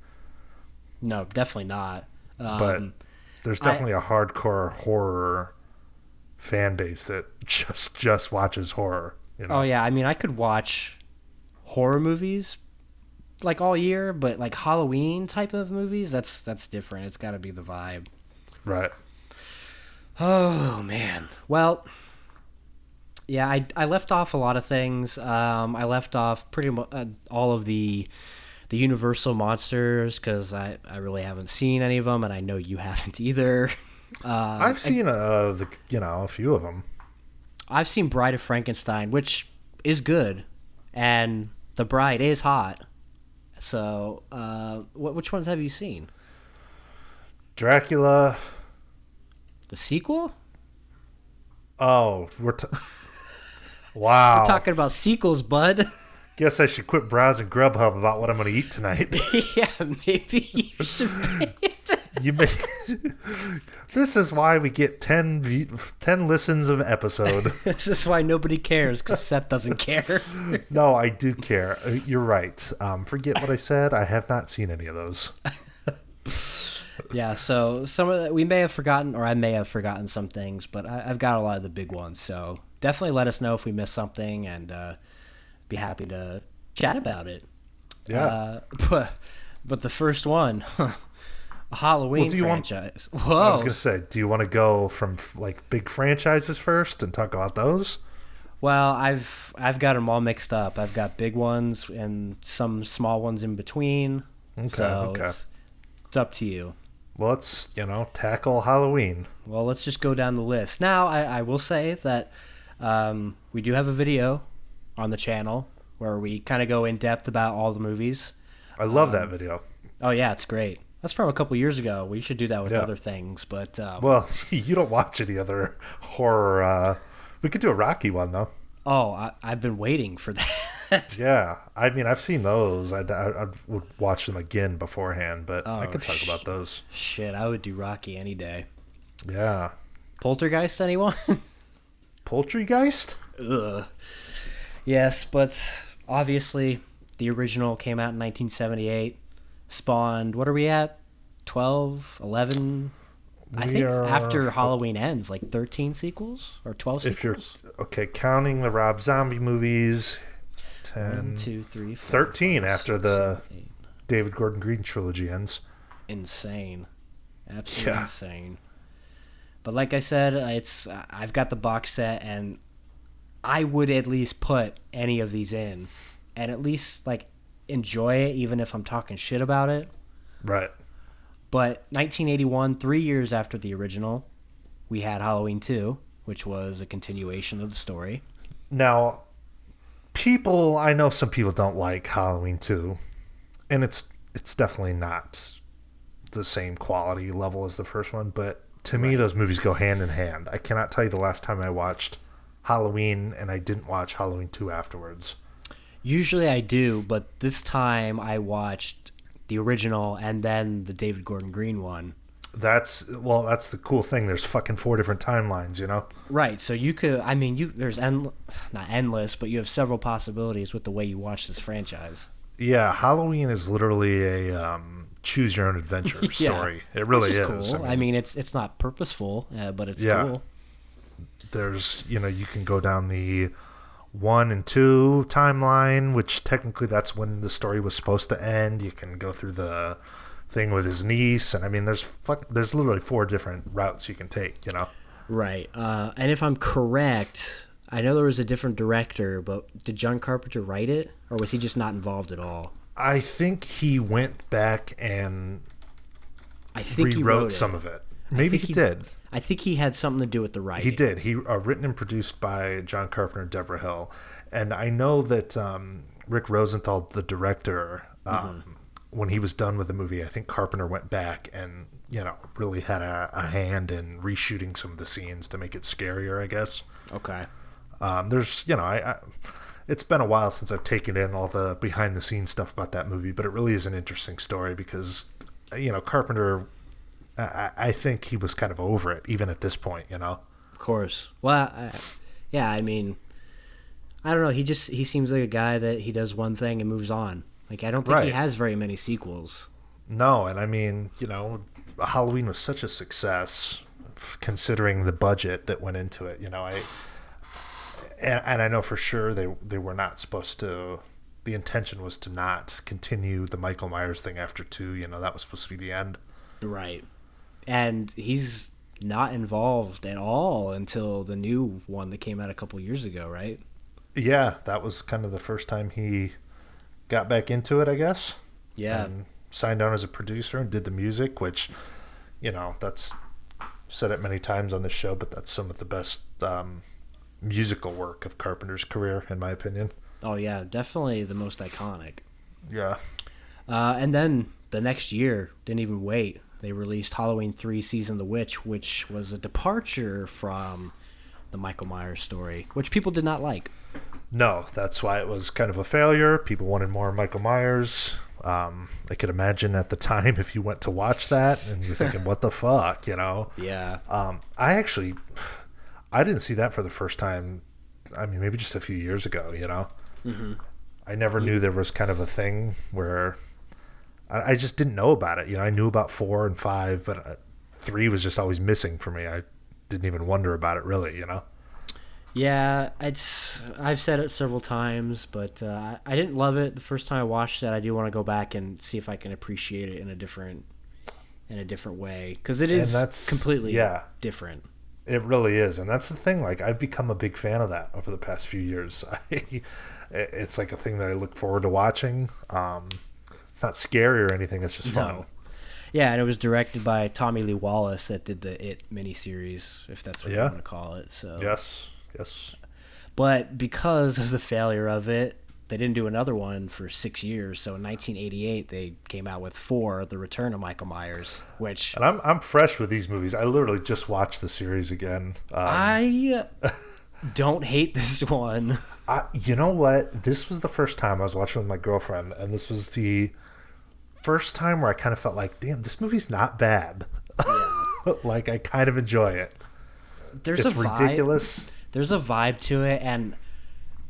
No, definitely not. But there's definitely a hardcore horror fan base that just watches horror. Oh yeah, I mean, I could watch horror movies like all year, but like Halloween type of movies, that's different. It's got to be the vibe. Right. Oh man. Well, yeah, I left off a lot of things. I left off pretty much all of the Universal monsters because I really haven't seen any of them, and I know you haven't either. I've seen a few of them. I've seen Bride of Frankenstein, which is good, and The Bride is hot. So, which ones have you seen? Dracula. The sequel? Oh, wow. We're talking about sequels, bud. Guess I should quit browsing Grubhub about what I'm going to eat tonight. Yeah, maybe you should pay it. This is why we get 10 listens of episode. This is why nobody cares, because Seth doesn't care. No, I do care. You're right. Forget what I said. I have not seen any of those. Yeah, so some of we may have forgotten, or I may have forgotten some things, but I've got a lot of the big ones. So definitely let us know if we missed something, and be happy to chat about it. Yeah. But the first one, a Halloween franchise. Whoa. I was gonna say, do you want to go from like big franchises first and talk about those? Well, I've got them all mixed up. I've got big ones and some small ones in between. Okay. It's up to you. Well, let's tackle Halloween. Well, let's just go down the list. Now, I will say that we do have a video on the channel where we kind of go in depth about all the movies. I love that video. Oh yeah, it's great. That's from a couple years ago. We should do that with other things, but well, you don't watch any other horror. We could do a Rocky one though. Oh, I've been waiting for that. Yeah, I mean, I've seen those. I would watch them again beforehand, but I could talk about those. Shit, I would do Rocky any day. Yeah. Poltergeist, anyone? Poultrygeist? Ugh. Yes, but obviously the original came out in 1978. Spawned, what are we at? 12, 11? I think after Halloween ends, like 13 sequels or 12 sequels. If you're counting the Rob Zombie movies, 10, 1, 2, 3, 4, 13 5, after 6, the 7, 8. David Gordon Green trilogy ends. Insane, absolutely insane. But like I said, I've got the box set, and I would at least put any of these in, and at least like enjoy it, even if I'm talking shit about it. Right. But 1981, 3 years after the original, we had Halloween 2, which was a continuation of the story. Now, I know some people don't like Halloween 2, and it's definitely not the same quality level as the first one, but to me, those movies go hand in hand. I cannot tell you the last time I watched Halloween and I didn't watch Halloween 2 afterwards. Usually I do, but this time I watched the original and then the David Gordon Green one. That's the cool thing. There's fucking 4 different timelines, you know? Right. So you could, there's not endless, but you have several possibilities with the way you watch this franchise. Yeah, Halloween is literally a choose your own adventure story. It really is. Cool. I mean, it's not purposeful, but it's cool. There's, you can go down the 1 and 2 timeline, which technically that's when the story was supposed to end. You can go through the thing with his niece, and I mean, there's literally 4 different routes you can take, you know? Right. And if I'm correct, I know there was a different director, but did John Carpenter write it, or was he just not involved at all? I think he went back and rewrote some of it. Maybe he did. I think he had something to do with the writing. He did. He written and produced by John Carpenter and Deborah Hill. And I know that Rick Rosenthal, the director, when he was done with the movie, I think Carpenter went back and, really had a hand in reshooting some of the scenes to make it scarier, I guess. Okay. There's, it's been a while since I've taken in all the behind-the-scenes stuff about that movie, but it really is an interesting story because, Carpenter, I think he was kind of over it, even at this point, Of course. Well, I mean, I don't know. He seems like a guy that he does one thing and moves on. Like, I don't think he has very many sequels. No, and I mean, Halloween was such a success, considering the budget that went into it, And I know for sure they were not supposed to. The intention was to not continue the Michael Myers thing after 2. That was supposed to be the end. Right. And he's not involved at all until the new one that came out a couple years ago, right? Yeah, that was kind of the first time he got back into it, I guess. Yeah. And signed on as a producer and did the music, which, that's said it many times on this show, but that's some of the best musical work of Carpenter's career, in my opinion. Oh yeah, definitely the most iconic. Yeah. And then the next year, didn't even wait, they released Halloween 3 Season of the Witch, which was a departure from the Michael Myers story, which people did not like. No, that's why it was kind of a failure. People wanted more Michael Myers. I could imagine at the time if you went to watch that and you're thinking, what the fuck, Yeah. I didn't see that for the first time, maybe just a few years ago, Mm-hmm. I never knew there was kind of a thing where I just didn't know about it. I knew about 4 and 5, but 3 was just always missing for me. I didn't even wonder about it, really, Yeah, I've said it several times, but I didn't love it the first time I watched it. I do want to go back and see if I can appreciate it in a different way, because it is completely different. It really is, and that's the thing. Like, I've become a big fan of that over the past few years. It's like a thing that I look forward to watching. It's not scary or anything. It's just fun. No. Yeah, and it was directed by Tommy Lee Wallace that did the It miniseries, if that's what you want to call it. So yes. But because of the failure of it, they didn't do another one for 6 years. So in 1988, they came out with 4, The Return of Michael Myers, which... And I'm fresh with these movies. I literally just watched the series again. I don't hate this one. You know what? This was the first time I was watching with my girlfriend, and this was the first time where I kind of felt like, damn, this movie's not bad. Yeah. Like, I kind of enjoy it. It's ridiculous. There's a vibe to it, and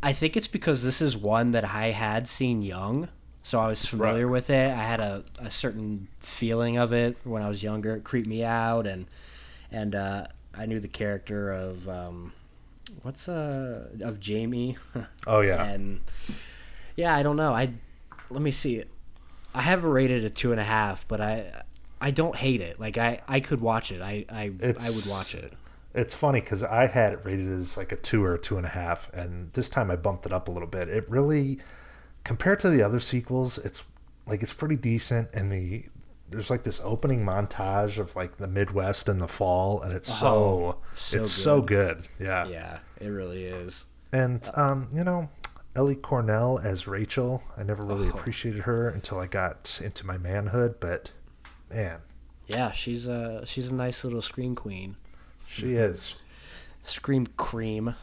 I think it's because this is one that I had seen young, so I was familiar with it. I had a certain feeling of it when I was younger. It creeped me out, and I knew the character of of Jamie. Oh yeah. And yeah, I don't know. Let me see. I have it rated a 2.5, but I don't hate it. Like I could watch it. I would watch it. It's funny because I had it rated as like a 2 or a 2.5, and this time I bumped it up a little bit. It really, compared to the other sequels, it's pretty decent. And there's like this opening montage of like the Midwest in the fall, and it's so good. Yeah. Yeah, it really is. And Ellie Cornell as Rachel, I never really appreciated her until I got into my manhood, but man. Yeah, she's a nice little scream queen. She is. Scream cream.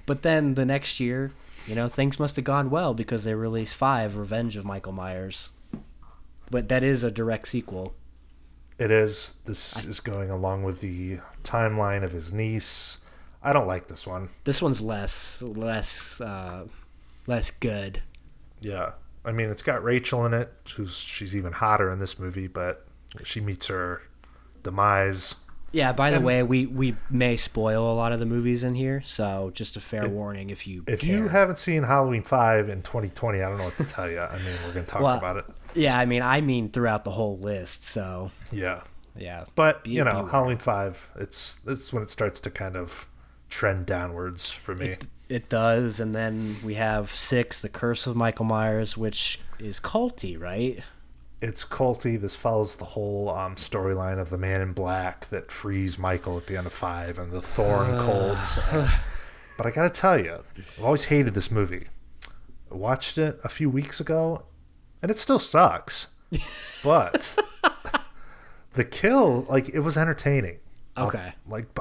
But then the next year, things must have gone well because they released 5, Revenge of Michael Myers. But that is a direct sequel. It is. This is going along with the timeline of his niece. I don't like this one. This one's less good. Yeah. I mean, it's got Rachel in it. She's even hotter in this movie, but she meets her demise. Yeah, by the way, we may spoil a lot of the movies in here, so just a fair warning if you you haven't seen Halloween 5 in 2020, I don't know what to tell you. I mean, we're going to talk about it. Yeah, I mean throughout the whole list, so. Yeah. Yeah. But, Halloween 5, it's when it starts to kind of trend downwards for me. It does, and then we have 6, The Curse of Michael Myers, which is culty, right? It's culty. This follows the whole storyline of the Man in Black that frees Michael at the end of 5 and the Thorn cult. But I gotta tell you, I've always hated this movie. I watched it a few weeks ago, and it still sucks. But the kill, it was entertaining. Okay.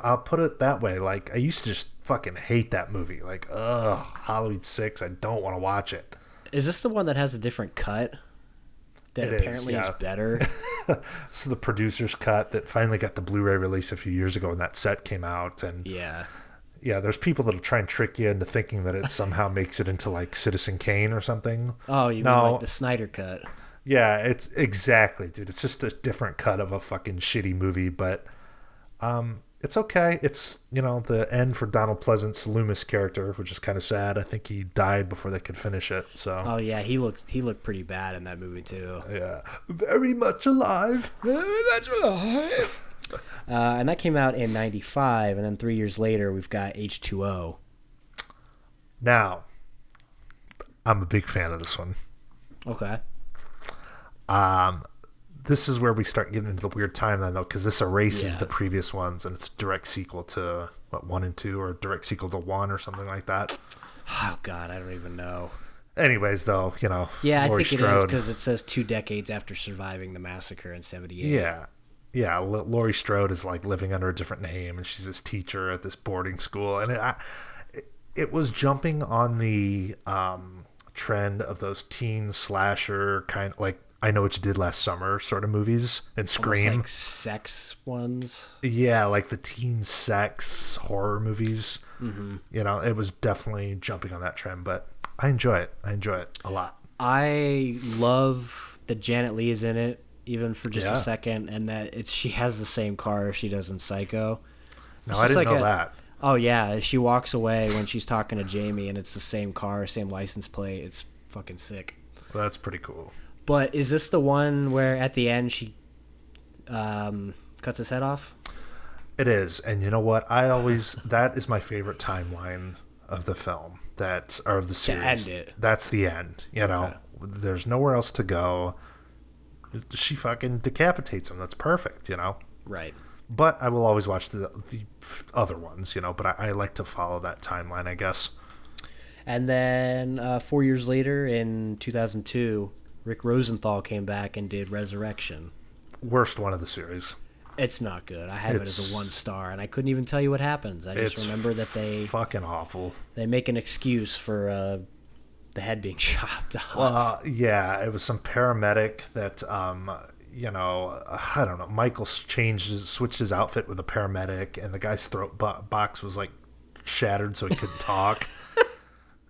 I'll put it that way. I used to just fucking hate that movie. Halloween 6, I don't want to watch it. Is this the one that has a different cut? That apparently is better. So the producer's cut that finally got the Blu-ray release a few years ago when that set came out, and yeah, there's people that'll try and trick you into thinking that it somehow makes it into Citizen Kane or something. Oh, you mean the Snyder cut? Yeah, it's exactly, dude. It's just a different cut of a fucking shitty movie, but it's okay. It's, the end for Donald Pleasant's Loomis character, which is kind of sad. I think he died before they could finish it. So. Oh yeah, he looked pretty bad in that movie too. Yeah, very much alive. Very much alive. And that came out in '95, and then 3 years later we've got H2O. Now, I'm a big fan of this one. Okay. This is where we start getting into the weird timeline, though, because this erases the previous ones, and it's a direct sequel to, 1 and 2, or a direct sequel to 1, or something like that. Oh, God, I don't even know. Anyways, though, Yeah, Laurie I think Strode, it is, because it says 2 decades after surviving the massacre in 78. Yeah. Yeah, Laurie Strode is, living under a different name, and she's this teacher at this boarding school, and it was jumping on the trend of those teen slasher kind of, I Know What You Did Last Summer sort of movies, and Scream. Almost sex ones. Yeah, the teen sex horror movies. Mm-hmm. It was definitely jumping on that trend, but I enjoy it. I enjoy it a lot. I love that Janet Leigh is in it, even for just a second, and that she has the same car she does in Psycho. No, I didn't know that. Oh, yeah. She walks away when she's talking to Jamie, and it's the same car, same license plate. It's fucking sick. Well, that's pretty cool. But is this the one where at the end she cuts his head off? It is. And you know what? That is my favorite timeline of the film, or of the series. To end it. That's the end. Okay. There's nowhere else to go. She fucking decapitates him. That's perfect, Right. But I will always watch the other ones, but I like to follow that timeline, I guess. And then 4 years later, in 2002, Rick Rosenthal came back and did Resurrection. Worst one of the series. It's not good. I have it as a 1 star, and I couldn't even tell you what happens. I just remember that they fucking awful. They make an excuse for the head being chopped off. Well, yeah, it was some paramedic that I don't know. Michael switched his outfit with a paramedic, and the guy's throat box was shattered, so he couldn't talk.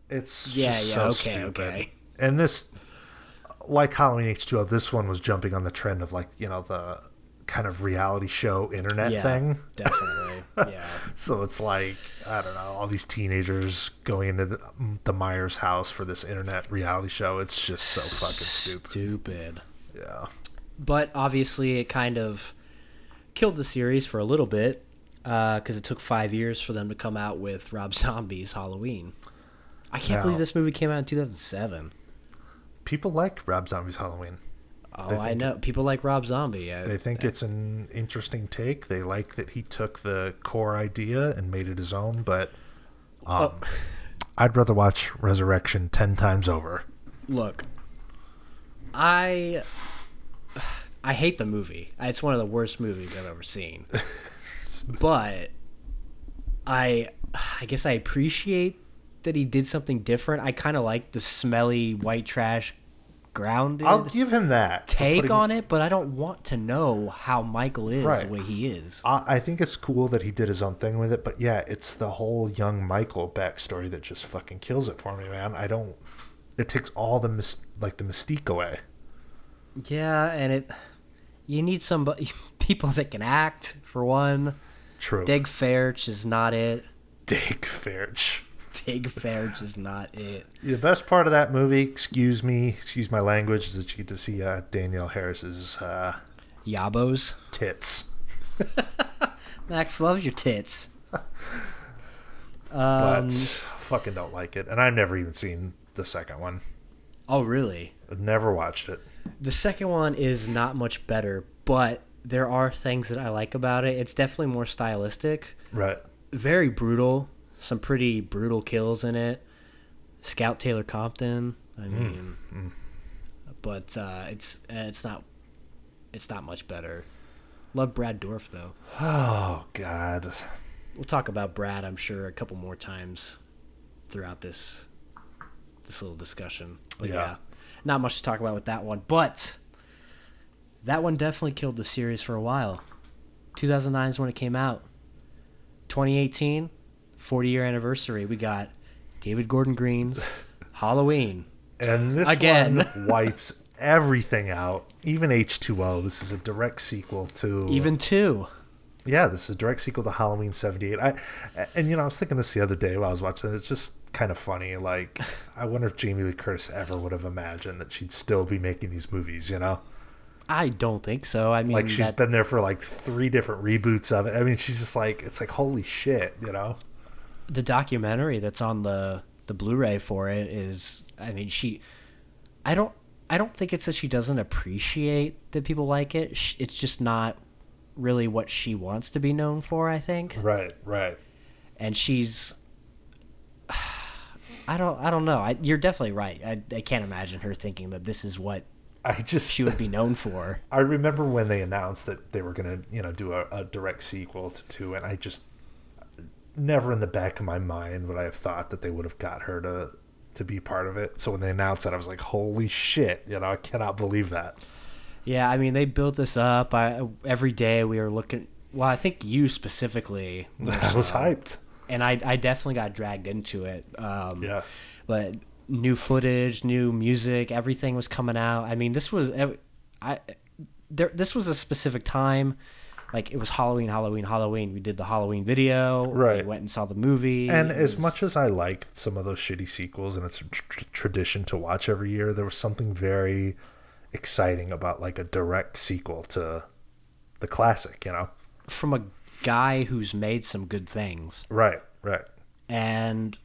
It's Yeah, just yeah, so okay, stupid. okay. And this, like Halloween H2O, this one was jumping on the trend of like, the kind of reality show internet Yeah, thing. definitely. Yeah. So it's like, I don't know, all these teenagers going into the Myers house for this internet reality show. It's just so fucking stupid. Stupid. Yeah. But obviously, it kind of killed the series for a little bit because it took 5 years for them to come out with Rob Zombie's Halloween. I can't believe this movie came out in 2007. People like Rob Zombie's Halloween. Oh, I know. People like Rob Zombie. They think it's an interesting take. They like that he took the core idea and made it his own, but I'd rather watch Resurrection 10 times over. Look, I hate the movie. It's one of the worst movies I've ever seen. But I guess I appreciate that he did something different. I kind of like the smelly white trash grounded I'll give him that take on it, but I don't want to know how Michael is Right. the way he is. I think it's cool that he did his own thing with it, but yeah, it's the whole young Michael backstory that just fucking kills it for me, man. It takes all the mystique away. Yeah, and you need people that can act for one. True. Dig Fairch is not it. Dig Fairch. Dig Fairch is not it. The best part of that movie, excuse my language, is that you get to see Danielle Harris's Yabos. tits. Max loves your tits. But fucking don't like it. And I've never even seen the second one. Oh, really? I've never watched it. The second one is not much better, but there are things that I like about it. It's definitely more stylistic. Right. Very brutal. Some pretty brutal kills in it. Scout Taylor Compton. I mean, but it's not much better. Love Brad Dourif though. Oh God. We'll talk about Brad, I'm sure, a couple more times throughout this little discussion. But yeah, not much to talk about with that one. But that one definitely killed the series for a while. 2009 is when it came out. 2018, 40-year anniversary. We got David Gordon Green's Halloween. And this Again. one wipes everything out. Even H2O. This is a direct sequel to... Even 2. Yeah, this is a direct sequel to Halloween 78. I was thinking this the other day while I was watching it. It's just kind of funny. Like, I wonder if Jamie Lee Curtis ever would have imagined that she'd still be making these movies, I don't think so. I mean, like, she's been there for like 3 different reboots of it. I mean, she's just like, it's like, holy shit, The documentary that's on the Blu-ray for it is, I mean, I don't think it's that she doesn't appreciate that people like it. It's just not really what she wants to be known for, I think. Right. And she's, I don't know. You're definitely right. I can't imagine her thinking that this is what she would be known for. I remember when they announced that they were going to, do a direct sequel to 2, and I just never in the back of my mind would I have thought that they would have got her to be part of it. So when they announced that, I was like, holy shit, I cannot believe that. Yeah, I mean, they built this up. Every day we were looking. Well, I think you specifically was hyped, and I definitely got dragged into it. Yeah, but new footage, new music, everything was coming out. I mean, this was this was a specific time. Like, it was Halloween. We did the Halloween video. Right. We went and saw the movie. And as much as I like some of those shitty sequels, and it's a tradition to watch every year, there was something very exciting about like a direct sequel to the classic, From a guy who's made some good things. Right. And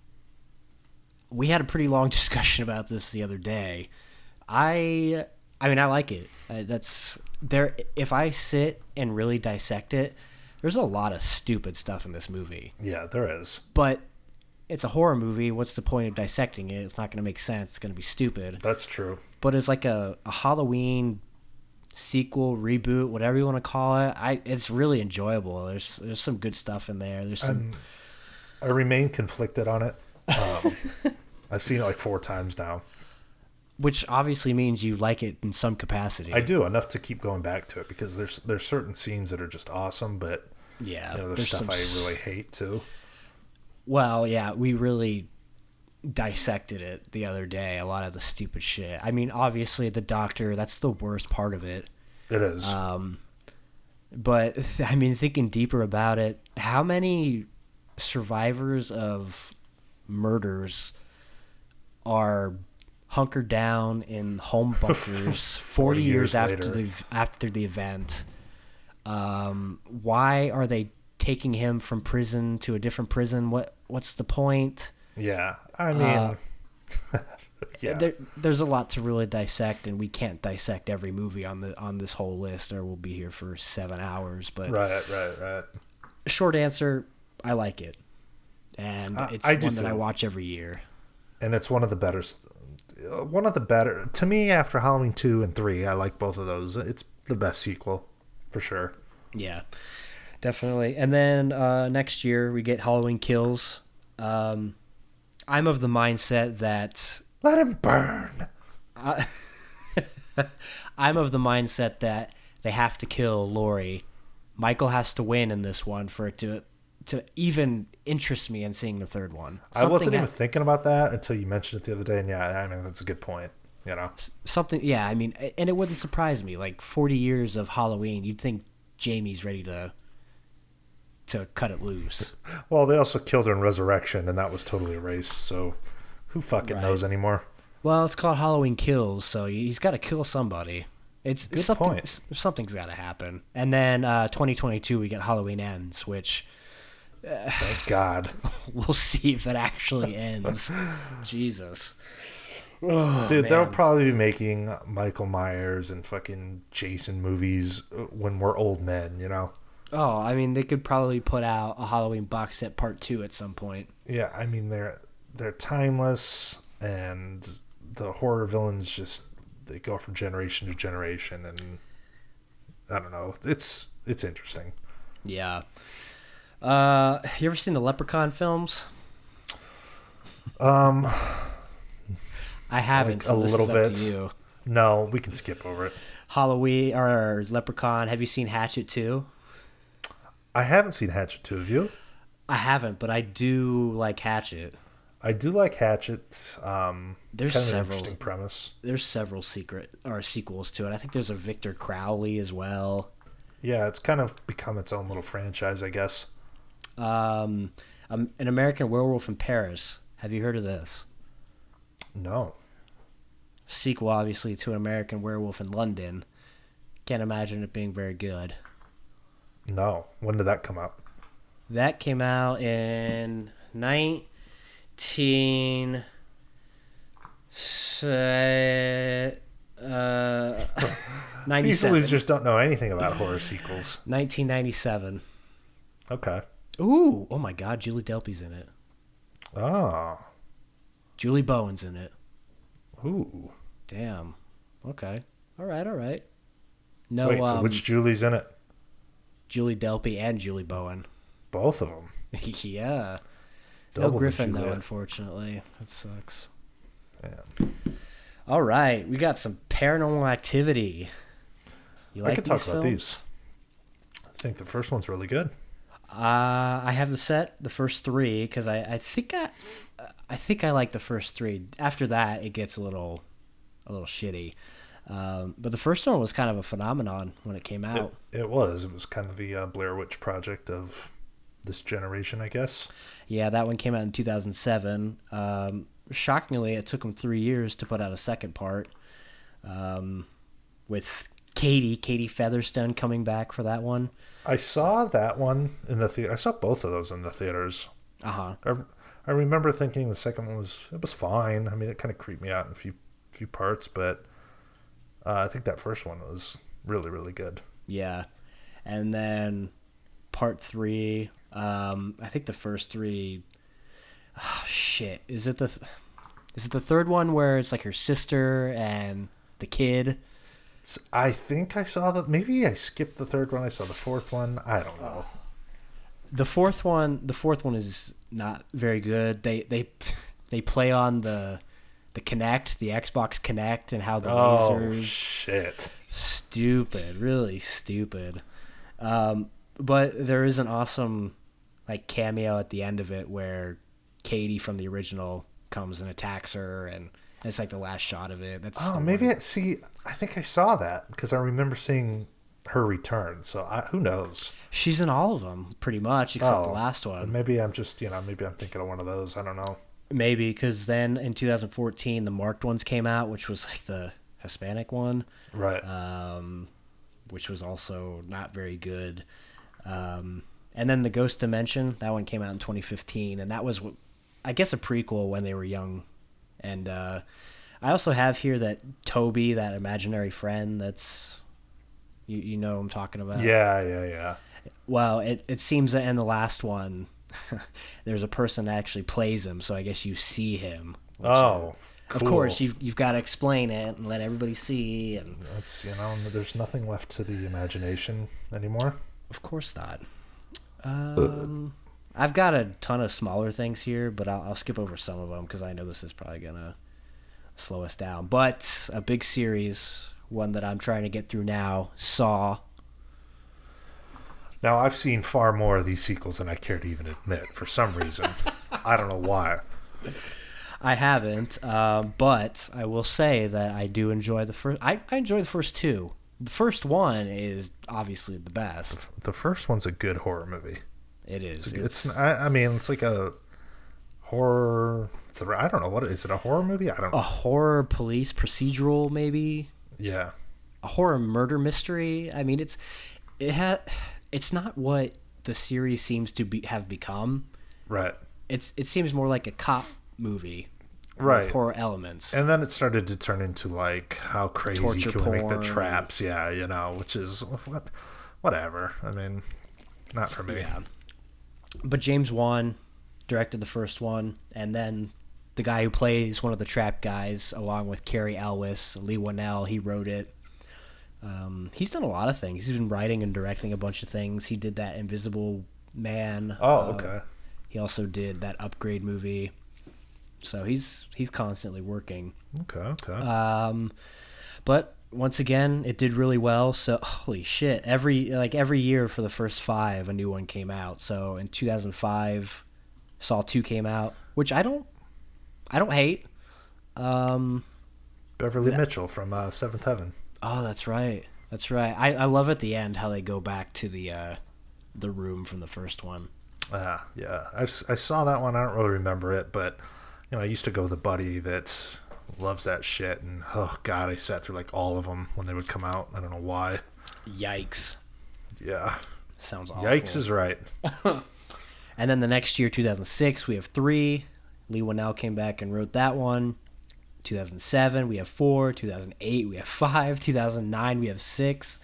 we had a pretty long discussion about this the other day. I mean, I like it. If I sit and really dissect it, there's a lot of stupid stuff in this movie. Yeah, there is. But it's a horror movie. What's the point of dissecting it? It's not going to make sense. It's going to be stupid. That's true. But it's like a Halloween sequel, reboot, whatever you want to call it. It's really enjoyable. There's some good stuff in there. I remain conflicted on it. I've seen it like 4 times now. Which obviously means you like it in some capacity. I do, enough to keep going back to it, because there's certain scenes that are just awesome, but yeah, there's stuff I really hate too. Well, yeah, we really dissected it the other day, a lot of the stupid shit. I mean, obviously the doctor, that's the worst part of it. It is. But I mean, thinking deeper about it, how many survivors of murders are hunkered down in home bunkers 40 years after the event? Why are they taking him from prison to a different prison? What's the point? Yeah, I mean, yeah. There's a lot to really dissect, and we can't dissect every movie on this whole list, or we'll be here for 7 hours. But right. Short answer, I like it, and it's one that I watch every year. And it's one of the better. To me, after Halloween 2 and 3, I like both of those. It's the best sequel, for sure. Yeah, definitely. And then next year we get Halloween Kills. I'm of the mindset that... Let him burn! I'm of the mindset that they have to kill Laurie. Michael has to win in this one for it to even interest me in seeing the third one. I wasn't even thinking about that until you mentioned it the other day, and yeah, I mean, that's a good point, you know? Yeah, I mean, and it wouldn't surprise me. Like, 40 years of Halloween, you'd think Jamie's ready to cut it loose. Well, they also killed her in Resurrection, and that was totally erased, so who fucking knows anymore? Well, it's called Halloween Kills, so he's got to kill somebody. It's good something. Point. Something's got to happen. And then 2022, we get Halloween Ends, which... Thank God. We'll see if it actually ends. Jesus. Oh, dude, they'll probably be making Michael Myers and fucking Jason movies when we're old men, you know? Oh, I mean, they could probably put out a Halloween box set part 2 at some point. Yeah, I mean, they're timeless, and the horror villains just, they go from generation to generation, and I don't know. It's interesting. Yeah. You ever seen the Leprechaun films? I haven't. Like so a this little is up bit. To you. No, we can skip over it. Halloween or Leprechaun. Have you seen Hatchet 2? I haven't seen Hatchet 2. Have you? I haven't, but I do like Hatchet. I do like Hatchet. There's kind of several an interesting premise. There's several sequels to it. I think there's a Victor Crowley as well. Yeah, it's kind of become its own little franchise, I guess. An American Werewolf in Paris. Have you heard of this? No. Sequel, obviously, to An American Werewolf in London. Can't imagine it being very good. No. When did that come out? That came out in 1997. These losers don't know anything about horror sequels. 1997. Okay. Ooh, oh my God, Julie Delpy's in it. Oh. Julie Bowen's in it. Ooh. Damn. Okay. All right. No. Wait, so which Julie's in it? Julie Delpy and Julie Bowen. Both of them. Yeah. Double no Griffin though, Juliet. unfortunately. That sucks. Man. All right, we got some Paranormal Activity. You like I could talk these about films? these. I think the first one's really good. I have the first 3 because I think I like the first 3. After that, it gets a little shitty. But the first one was kind of a phenomenon when it came out. It was kind of the Blair Witch Project of this generation, I guess. Yeah, that one came out in 2007. Shockingly, it took them 3 years to put out a second part. With Katie Featherstone coming back for that one. I saw that one in the theater. I saw both of those in the theaters. Uh-huh. I remember thinking the second one was fine. I mean, it kind of creeped me out in a few parts, but I think that first one was really, really good. Yeah. And then part 3, I think the first 3, oh, shit. Is it the third one where it's like her sister and the kid? I think I saw that. Maybe I skipped the third one. I saw the fourth one. I don't know. The fourth one is not very good. They play on the Kinect, the Xbox Kinect, and how the lasers. Oh shit! Stupid, really stupid. But there is an awesome like cameo at the end of it where Katie from the original comes and attacks her, and it's like the last shot of it. That's maybe I think I saw that because I remember seeing her return. So who knows? She's in all of them pretty much except the last one. Maybe I'm just maybe I'm thinking of one of those. I don't know. Maybe because then in 2014 the marked ones came out, which was like the Hispanic one, right? Which was also not very good. And then the Ghost Dimension, that one came out in 2015, and that was, I guess, a prequel when they were young. And I also have here that Toby, that imaginary friend, that's you know who I'm talking about. Yeah. Well, it seems that in the last one, there's a person that actually plays him, so I guess you see him. Cool. Of course, you've got to explain it and let everybody see. And that's there's nothing left to the imagination anymore. Of course not. I've got a ton of smaller things here, but I'll skip over some of them because I know this is probably gonna slow us down. But a big series, one that I'm trying to get through now, Saw. Now, I've seen far more of these sequels than I care to even admit for some reason. I don't know why. I haven't, but I will say that I do enjoy the first. I enjoy the first two. The first one is obviously the best. The first one's a good horror movie. It is. It's like a horror. I don't know what is it. A horror movie? I don't know. A horror police procedural, maybe. Yeah. A horror murder mystery. I mean, it's not what the series seems to have become. Right. It seems more like a cop movie. Right. With horror elements. And then it started to turn into like how crazy torture can we make the porn. traps? Yeah, which is whatever. I mean, not for me. Yeah. But James Wan directed the first one, and then the guy who plays one of the trap guys, along with Cary Elwes, Lee Whannell, he wrote it. He's done a lot of things. He's been writing and directing a bunch of things. He did that Invisible Man. Oh, okay. He also did that Upgrade movie. So he's constantly working. Okay. But once again, it did really well. So holy shit! Every year for the first 5, a new one came out. So in 2005, Saw 2 came out, which I don't hate. Beverly Mitchell from Seventh Heaven. Oh, that's right. That's right. I love at the end how they go back to the room from the first one. Yeah. I saw that one. I don't really remember it, but I used to go with a buddy that loves that shit, and oh god, I sat through like all of them when they would come out. I don't know why. Yikes. Yeah. Sounds awful. Yikes is right. And then the next year, 2006, we have 3. Lee Whannell came back and wrote that one. 2007, we have 4. 2008, we have 5. 2009, we have 6.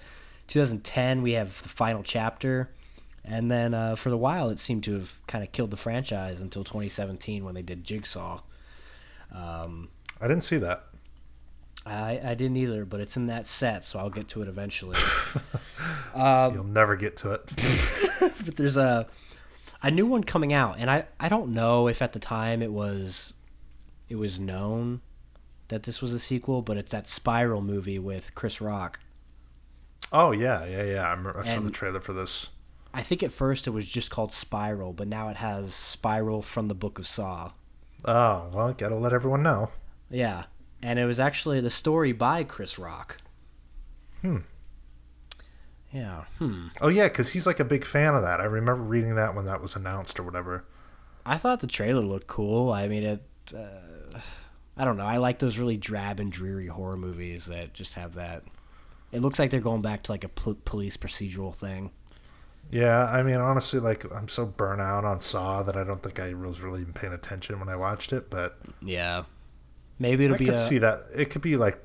2010, we have the final chapter. And then for a while, it seemed to have kind of killed the franchise until 2017 when they did Jigsaw. I didn't see that. I didn't either, but it's in that set, so I'll get to it eventually. You'll never get to it. But there's a new one coming out, and I don't know if at the time it was known that this was a sequel, but it's that Spiral movie with Chris Rock. Oh yeah. I saw the trailer for this. I think at first it was just called Spiral, but now it has Spiral from the Book of Saw. Oh, well, gotta let everyone know. Yeah, and it was actually the story by Chris Rock. Yeah. Oh yeah, because he's like a big fan of that. I remember reading that when that was announced or whatever. I thought the trailer looked cool. I mean, I don't know. I like those really drab and dreary horror movies that just have that. It looks like they're going back to like a police procedural thing. Yeah, I mean, honestly, like, I'm so burnt out on Saw that I don't think I was really even paying attention when I watched it, but... Yeah. Maybe it'll be I could see that. It could be, like,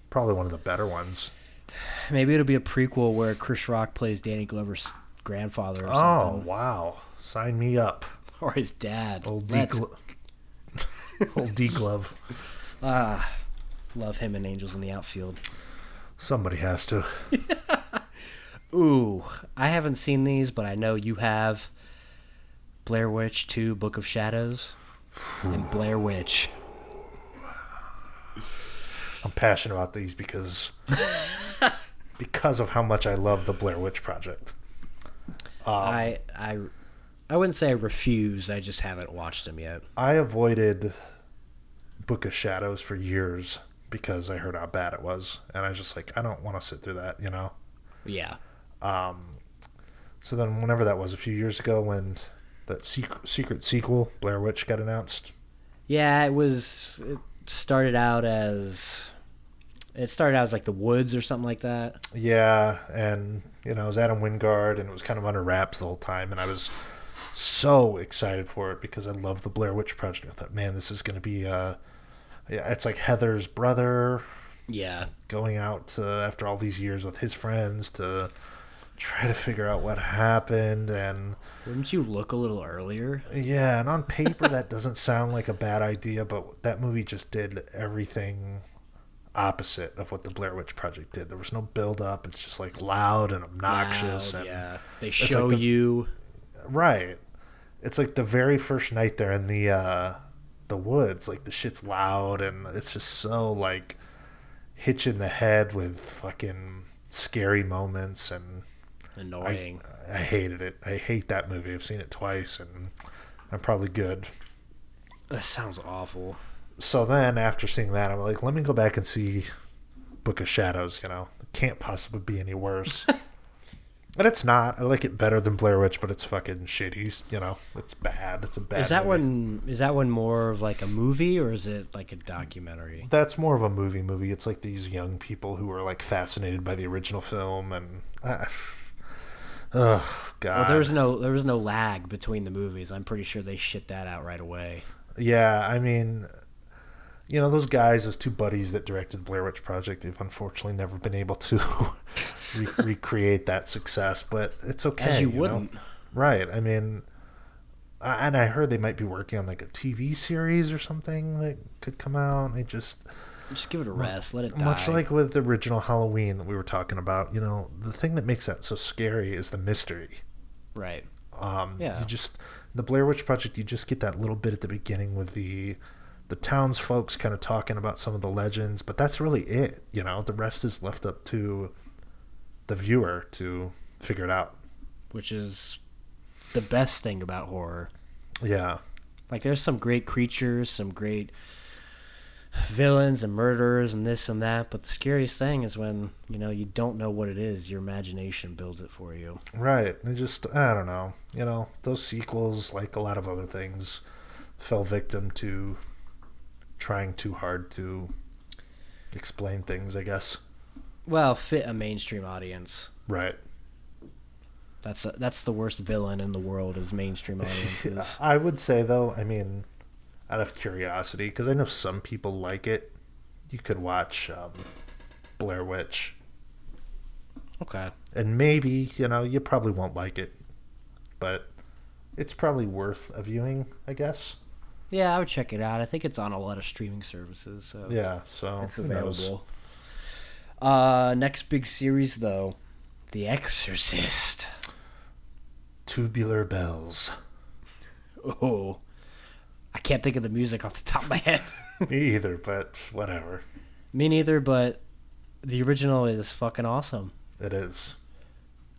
probably one of the better ones. Maybe it'll be a prequel where Chris Rock plays Danny Glover's grandfather or something. Oh, wow. Sign me up. Or his dad. Old D-Glove. Love him in Angels in the Outfield. Somebody has to. Ooh, I haven't seen these, but I know you have. Blair Witch 2, Book of Shadows, and Blair Witch. I'm passionate about these because of how much I love the Blair Witch Project. I I wouldn't say I refuse. I just haven't watched them yet. I avoided Book of Shadows for years because I heard how bad it was, and I was just like, I don't want to sit through that, you know? Yeah. So then whenever that was, a few years ago, when that secret sequel, Blair Witch, got announced. Yeah, it started out as like The Woods or something like that. Yeah, and, you know, it was Adam Wingard, and it was kind of under wraps the whole time, and I was so excited for it because I love the Blair Witch Project. I thought, man, this is going to be, yeah, it's like Heather's brother. Yeah. Going out after all these years with his friends to try to figure out what happened. And wouldn't you look a little earlier? Yeah, and on paper that doesn't sound like a bad idea, but that movie just did everything opposite of what the Blair Witch Project did. There was no build up. It's just like loud and obnoxious. Loud, and yeah. They show you. Right. It's like the very first night they're in the woods, like the shit's loud and it's just so like hitch in the head with fucking scary moments and annoying. I hated it. I hate that movie. I've seen it twice and I'm probably good. That sounds awful. So then after seeing that, I'm like, let me go back and see Book of Shadows, you know. It can't possibly be any worse. And it's not. I like it better than Blair Witch, but it's fucking shitty, you know. It's bad. It's a bad movie. Is that one more of like a movie or is it like a documentary? That's more of a movie. It's like these young people who are like fascinated by the original film and oh god. Well, there was no lag between the movies. I'm pretty sure they shit that out right away. Yeah, I mean, you know, those guys, those two buddies that directed Blair Witch Project, they've unfortunately never been able to recreate that success, but it's okay. As you wouldn't. Know? Right. I mean, and I heard they might be working on like a TV series or something that could come out. They just give it a rest. Let it die. Much like with the original Halloween that we were talking about, you know, the thing that makes that so scary is the mystery. Right. Yeah. The Blair Witch Project, you just get that little bit at the beginning with the townsfolk kind of talking about some of the legends, but that's really it. You know, the rest is left up to the viewer to figure it out. Which is the best thing about horror. Yeah. Like, there's some great creatures, some great villains and murderers and this and that, but the scariest thing is when, you know, you don't know what it is. Your imagination builds it for you. Right. I don't know. You know, those sequels, like a lot of other things, fell victim to trying too hard to explain things, I guess. Well, fit a mainstream audience. Right. That's the worst villain in the world is mainstream audiences. I would say, though, I mean, out of curiosity, because I know some people like it, you could watch Blair Witch. Okay. And maybe, you know, you probably won't like it, but it's probably worth a viewing, I guess. Yeah, I would check it out. I think it's on a lot of streaming services. So yeah, so it's available. Next big series, though, The Exorcist. Tubular Bells. Oh, I can't think of the music off the top of my head. Me either, but whatever. Me neither, but the original is fucking awesome. It is.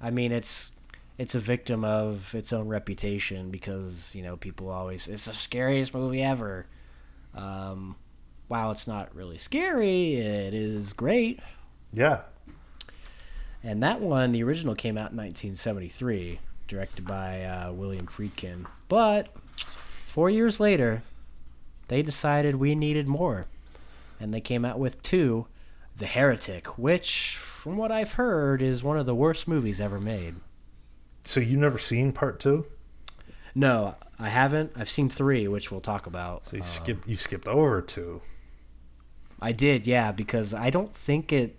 I mean, it's a victim of its own reputation because, you know, people always, it's the scariest movie ever. While it's not really scary, it is great. Yeah. And that one, the original, came out in 1973, directed by William Friedkin. But 4 years later, they decided we needed more. And they came out with two, The Heretic, which, from what I've heard, is one of the worst movies ever made. So you never seen part 2? No, I haven't. I've seen 3, which we'll talk about. So you skipped over 2. I did, yeah, because I don't think it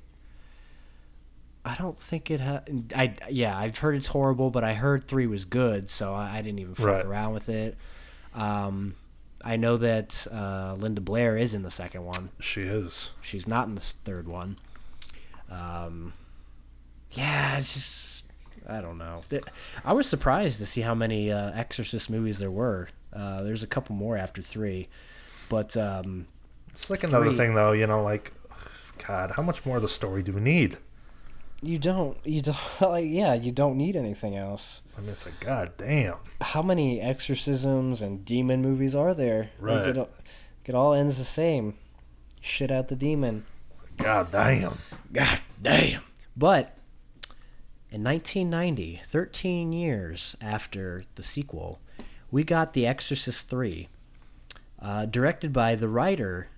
I've heard it's horrible, but I heard 3 was good, so I didn't even fuck around with it. I know that Linda Blair is in the second one. She is. She's not in the third one. Yeah, it's just, I don't know. I was surprised to see how many Exorcist movies there were. There's a couple more after 3, but it's like another thing, though. You know, like, God, how much more of the story do we need? You don't like, yeah, you don't need anything else. I mean, it's like, god damn. How many exorcisms and demon movies are there? Right. Like, it all ends the same. Shit out the demon. God damn. God damn. But in 1990, 13 years after the sequel, we got The Exorcist 3, directed by the writer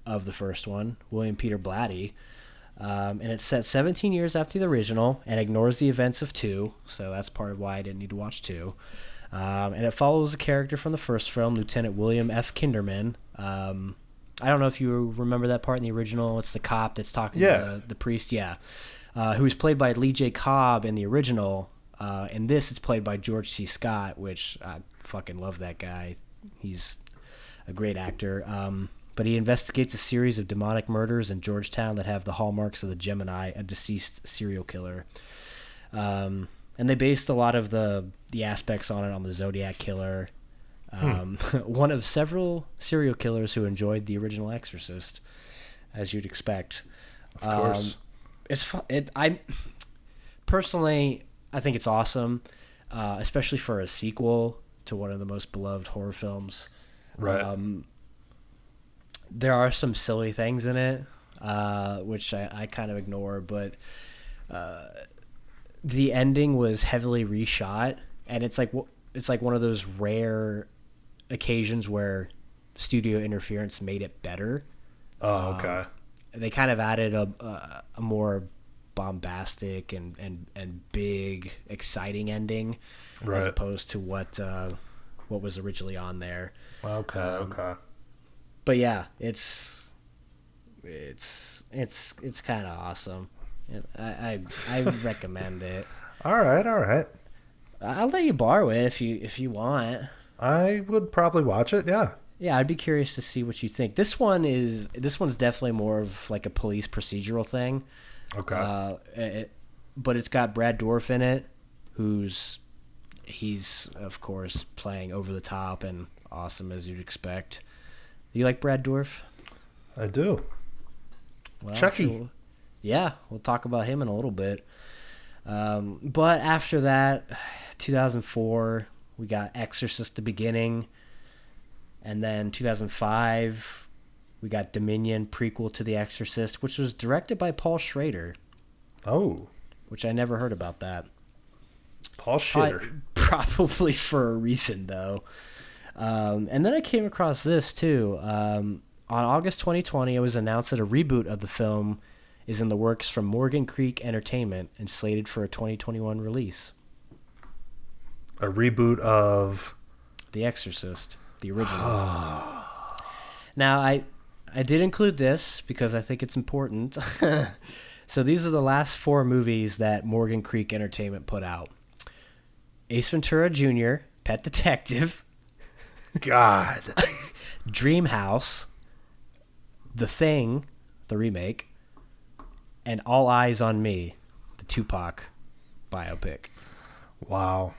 of the first one, William Peter Blatty. And it's set 17 years after the original and ignores the events of 2, so that's part of why I didn't need to watch 2. And it follows a character from the first film, Lieutenant William F. Kinderman. I don't know if you remember that part in the original. It's the cop that's talking to the priest, who was played by Lee J. Cobb in the original. In this, it's played by George C. Scott, which I fucking love that guy. He's a great actor. But he investigates a series of demonic murders in Georgetown that have the hallmarks of the Gemini, a deceased serial killer. And they based a lot of the aspects on it on the Zodiac Killer, one of several serial killers who enjoyed the original Exorcist, as you'd expect. Of course. It's fun. Personally, I think it's awesome, especially for a sequel to one of the most beloved horror films. Right. There are some silly things in it, which I kind of ignore, but the ending was heavily reshot, and it's like one of those rare occasions where studio interference made it better. Oh, okay. They kind of added a more bombastic and big, exciting ending, as opposed to what was originally on there. Okay. Okay. But yeah, it's kind of awesome. I recommend it. All right. I'll let you borrow it if you want. I would probably watch it. Yeah. Yeah, I'd be curious to see what you think. This one's definitely more of like a police procedural thing. Okay. But it's got Brad Dourif in it, he's of course playing over the top and awesome as you'd expect. You like Brad Dourif? I do. Well, Chucky. Sure. Yeah, we'll talk about him in a little bit. But after that, 2004, we got Exorcist: The Beginning. And then 2005, we got Dominion, prequel to The Exorcist, which was directed by Paul Schrader. Oh. Which I never heard about that. Paul Schrader. Probably for a reason, though. And then I came across this, too. On August 2020, it was announced that a reboot of the film is in the works from Morgan Creek Entertainment and slated for a 2021 release. A reboot of The Exorcist, the original. Now, I did include this because I think it's important. So these are the last 4 movies that Morgan Creek Entertainment put out. Ace Ventura Jr., Pet Detective. God. Dream House, The Thing, the remake, and All Eyes on Me, the Tupac biopic. Wow.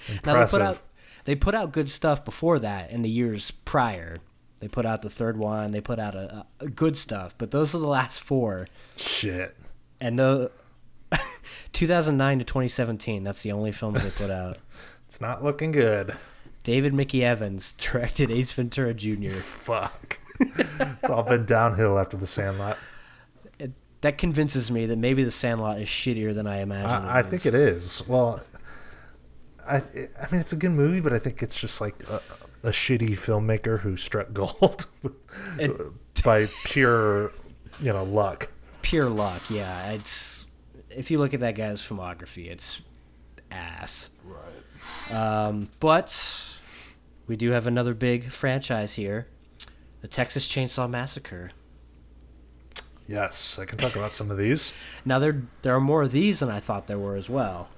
Impressive. Now they put out good stuff before that in the years prior. They put out the third one. They put out a good stuff, but those are the last 4. Shit. And the 2009 to 2017, that's the only films they put out. It's not looking good. David Mickey Evans directed Ace Ventura Jr. Fuck. It's all been downhill after The Sandlot. That convinces me that maybe The Sandlot is shittier than I imagined. I think it is. Well, I mean, it's a good movie, but I think it's just like a shitty filmmaker who struck gold by pure, luck. Pure luck, yeah. It's if you look at that guy's filmography, it's ass. Right. But we do have another big franchise here, the Texas Chainsaw Massacre. Yes, I can talk about some of these. Now, there are more of these than I thought there were as well.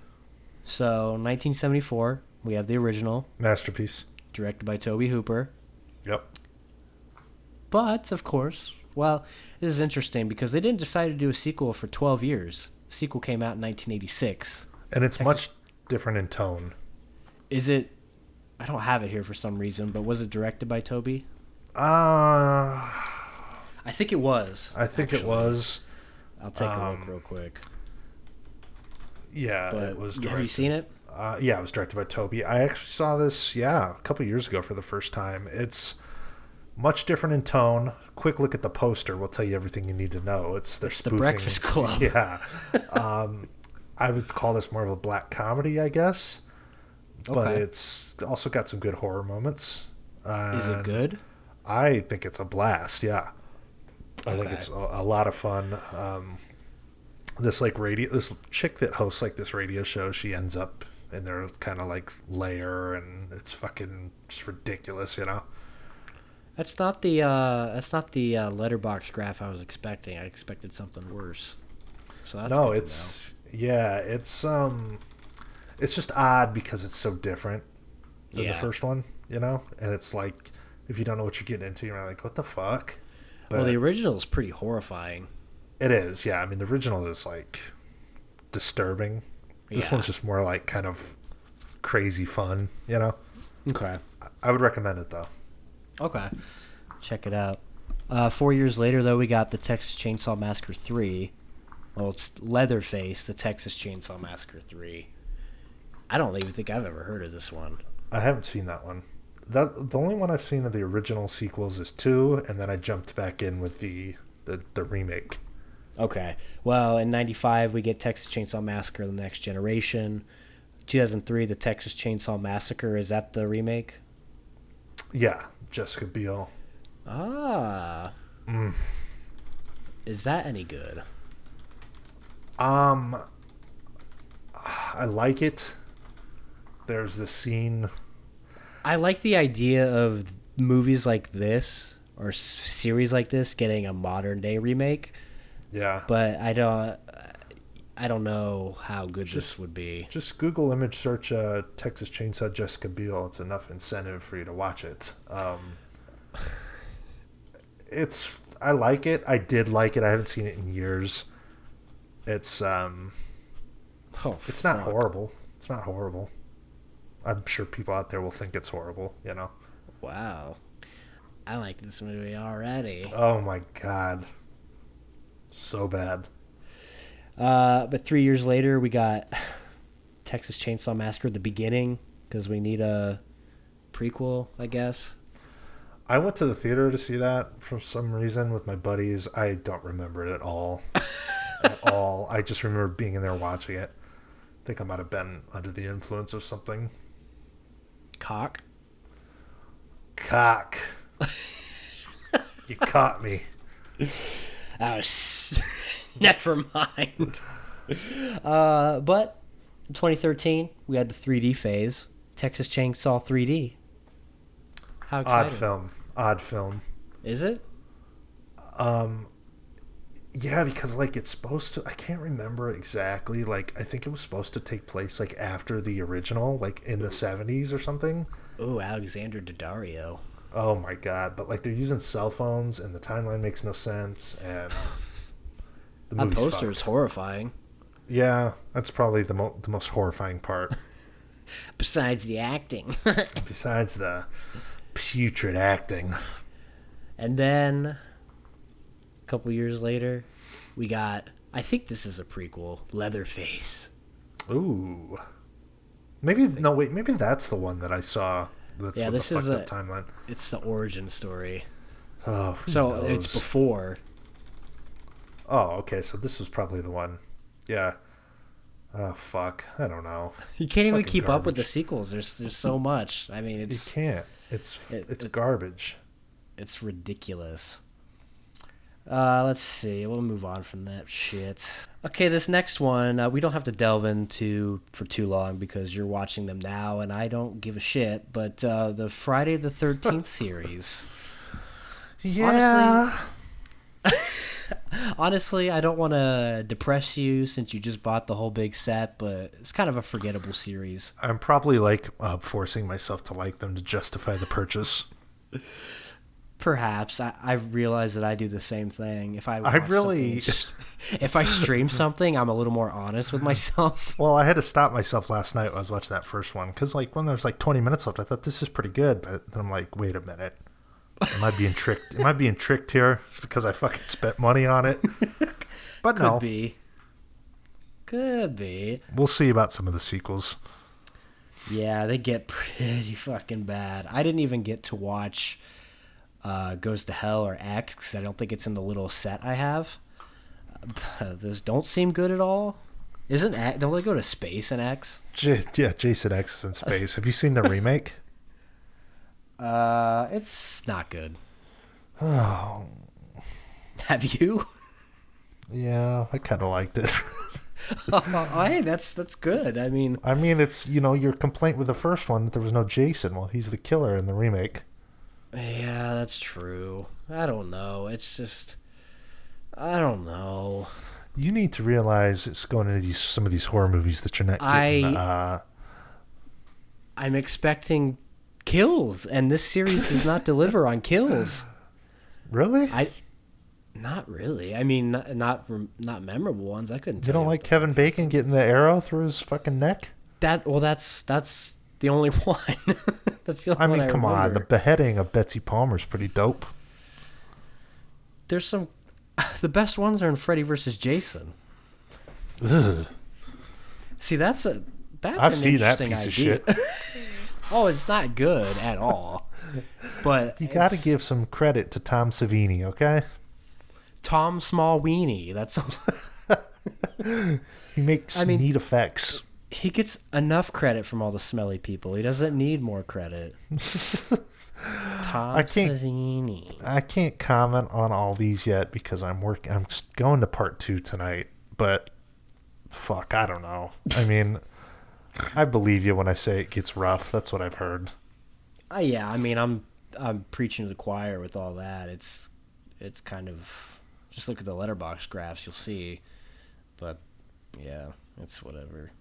So, 1974, we have the original. Masterpiece. Directed by Tobe Hooper. Yep. But, of course, well, this is interesting because they didn't decide to do a sequel for 12 years. The sequel came out in 1986. And it's much different in tone. Is it... I don't have it here for some reason, but was it directed by Tobe? I think it was. I think it was. I'll take a look real quick. Yeah, But it was. have you seen it? Yeah, it was directed by Toby. I actually saw this, a couple years ago for the first time. It's much different in tone. Quick look at the poster will tell you everything you need to know. It's The Breakfast Club. Yeah. I would call this more of a black comedy, I guess. But Okay. it's also got some good horror moments. Is it good? I think it's a blast, yeah. I think Okay. it's a lot of fun. This chick that hosts like this radio show, she ends up in their kind of like lair, and it's fucking just ridiculous, you know. That's not the letterbox graph I was expecting. I expected something worse. So that's No, good to it's just odd because it's so different than the Yeah. first one, you know. And it's like if you don't know what you're getting into, you're like, what the fuck? know. Well, the original is pretty horrifying. It is, yeah. I mean, the original is like disturbing. This Yeah. one's just more like kind of crazy fun, you know. Okay. I would recommend it though. Okay. Check it out. 4 years later, though, we got the Texas Chainsaw Massacre 3. Well, it's Leatherface, the Texas Chainsaw Massacre 3. I don't even think I've ever heard of this one. I haven't seen that one. The only one I've seen of the original sequels is 2, and then I jumped back in with the remake. Okay. Well, in 95, we get Texas Chainsaw Massacre: The Next Generation. 2003, the Texas Chainsaw Massacre. Is that the remake? Yeah, Jessica Biel. Ah. Is that any good? I like it. There's this scene. I like the idea of movies like this or series like this getting a modern day remake, Yeah. but I don't know how good this would be. Just Google image search Texas Chainsaw Jessica Biel. It's enough incentive for you to watch it. I like it. I did like it. I haven't seen it in years. It's not horrible. It's not horrible. I'm sure people out there will think it's horrible, you know. Wow. I like this movie already. Oh my god. So bad. But 3 years later, we got Texas Chainsaw Massacre: The Beginning, because we need a prequel, I guess. I went to the theater to see that for some reason with my buddies. I don't remember it at all. At all. I just remember being in there watching it. I think I might have been under the influence of something. Cock. You caught me. Never mind. But in 2013, we had the 3D phase. Texas Chainsaw 3D. How exciting. Odd film. Is it? Yeah, because like it's supposed to. I can't remember exactly. Like I think it was supposed to take place like after the original, like in the 70s or something. Ooh, Alexander Daddario. Oh my god! But like they're using cell phones, and the timeline makes no sense, and the That movie's poster fucked. is horrifying. Yeah, that's probably the most horrifying part. Besides the acting. Besides the putrid acting. And then, a couple years later, we got, I think this is a prequel, Leatherface. Ooh. Maybe that's the one that I saw. That's Yeah, with this the is fucked up timeline. It's the origin story. Oh, who So knows? it's before. Oh, okay. So this was probably the one. Yeah. Oh fuck. I don't know. You can't even Fucking keep up with the garbage. sequels. There's so much. I mean, You it's can't. It's garbage. it's ridiculous. Let's see. We'll move on from that shit. Okay, this next one we don't have to delve into for too long because you're watching them now, and I don't give a shit. But the Friday the 13th series. Yeah. Honestly, I don't want to depress you since you just bought the whole big set, but it's kind of a forgettable series. I'm probably like forcing myself to like them to justify the purchase. Perhaps I realize that I do the same thing. If I really- if I stream something, I'm a little more honest with myself. Well, I had to stop myself last night when I was watching that first one because like when there's like 20 minutes left, I thought this is pretty good, but then I'm like, wait a minute. Am I being tricked? Am I being tricked here? It's because I fucking spent money on it. But Could no. be. Could be. We'll see about some of the sequels. Yeah, they get pretty fucking bad. I didn't even get to watch Goes to Hell or X because I don't think it's in the little set I have. Those don't seem good at all. Don't they go to space in X? Yeah, Jason X is in space. Have you seen the remake? It's not good. Oh. Have you? Yeah, I kind of liked it. Hey, that's good. I mean, it's, your complaint with the first one that there was no Jason. Well, he's the killer in the remake. yeah, that's true. I don't know. It's just, I don't know. You need to realize it's going into some of these horror movies that you're not getting. I'm expecting kills, and this series does not deliver on kills. Really? Not really. I mean, not memorable ones. I couldn't. You don't like Kevin Bacon getting the arrow through his fucking neck? That's the only one. That's the only one come on. The beheading of Betsy Palmer's pretty dope. There's some. The best ones are in Freddy vs. Jason. Ugh. See, that's I've an seen that interesting piece idea. of shit. Oh, it's not good at all. But You got to give some credit to Tom Savini, okay? Tom Small Weenie. That's He makes neat effects. he gets enough credit from all the smelly people. He doesn't need more credit. Tom Savini. I can't comment on all these yet because I'm going to part 2 tonight. But fuck, I don't know. I believe you when I say it gets rough. That's what I've heard. Yeah, I'm preaching to the choir with all that. It's kind of, just look at the letterbox graphs, you'll see. But yeah, it's whatever.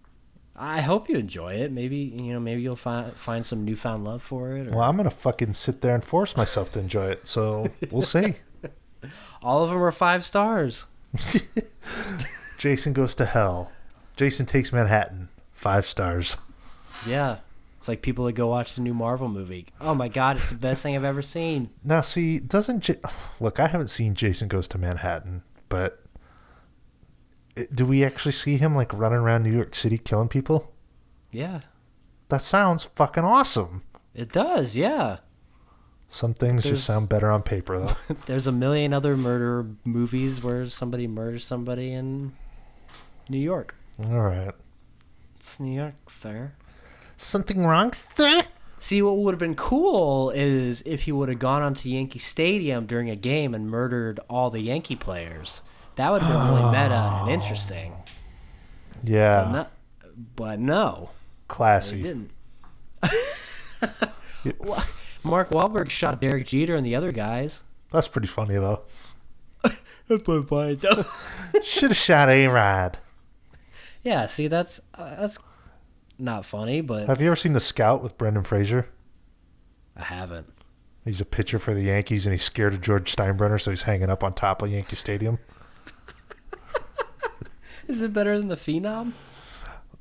I hope you enjoy it. Maybe you'll find some newfound love for it. Well, I'm gonna fucking sit there and force myself to enjoy it. So we'll see. All of them are 5 stars. Jason Goes to Hell. Jason Takes Manhattan. 5 stars. Yeah. It's like people that go watch the new Marvel movie. Oh my God, it's the best thing I've ever seen. Now, see, look, I haven't seen Jason Goes to Manhattan, but do we actually see him like running around New York City killing people? Yeah. That sounds fucking awesome. It does, yeah. Some things just sound better on paper, though. There's a million other murder movies where somebody murders somebody in New York. All right. It's New York, sir. Something wrong, sir? See, what would have been cool is if he would have gone onto Yankee Stadium during a game and murdered all the Yankee players. That would have been really meta and interesting. Yeah. But no. Classy. He didn't. Mark Wahlberg shot Derek Jeter and the other guys. That's pretty funny, though. That's pretty funny, though. Should have shot A-Rod. Yeah, see, that's not funny, but... Have you ever seen The Scout with Brendan Fraser? I haven't. He's a pitcher for the Yankees, and he's scared of George Steinbrenner, so he's hanging up on top of Yankee Stadium. Is it better than The Phenom?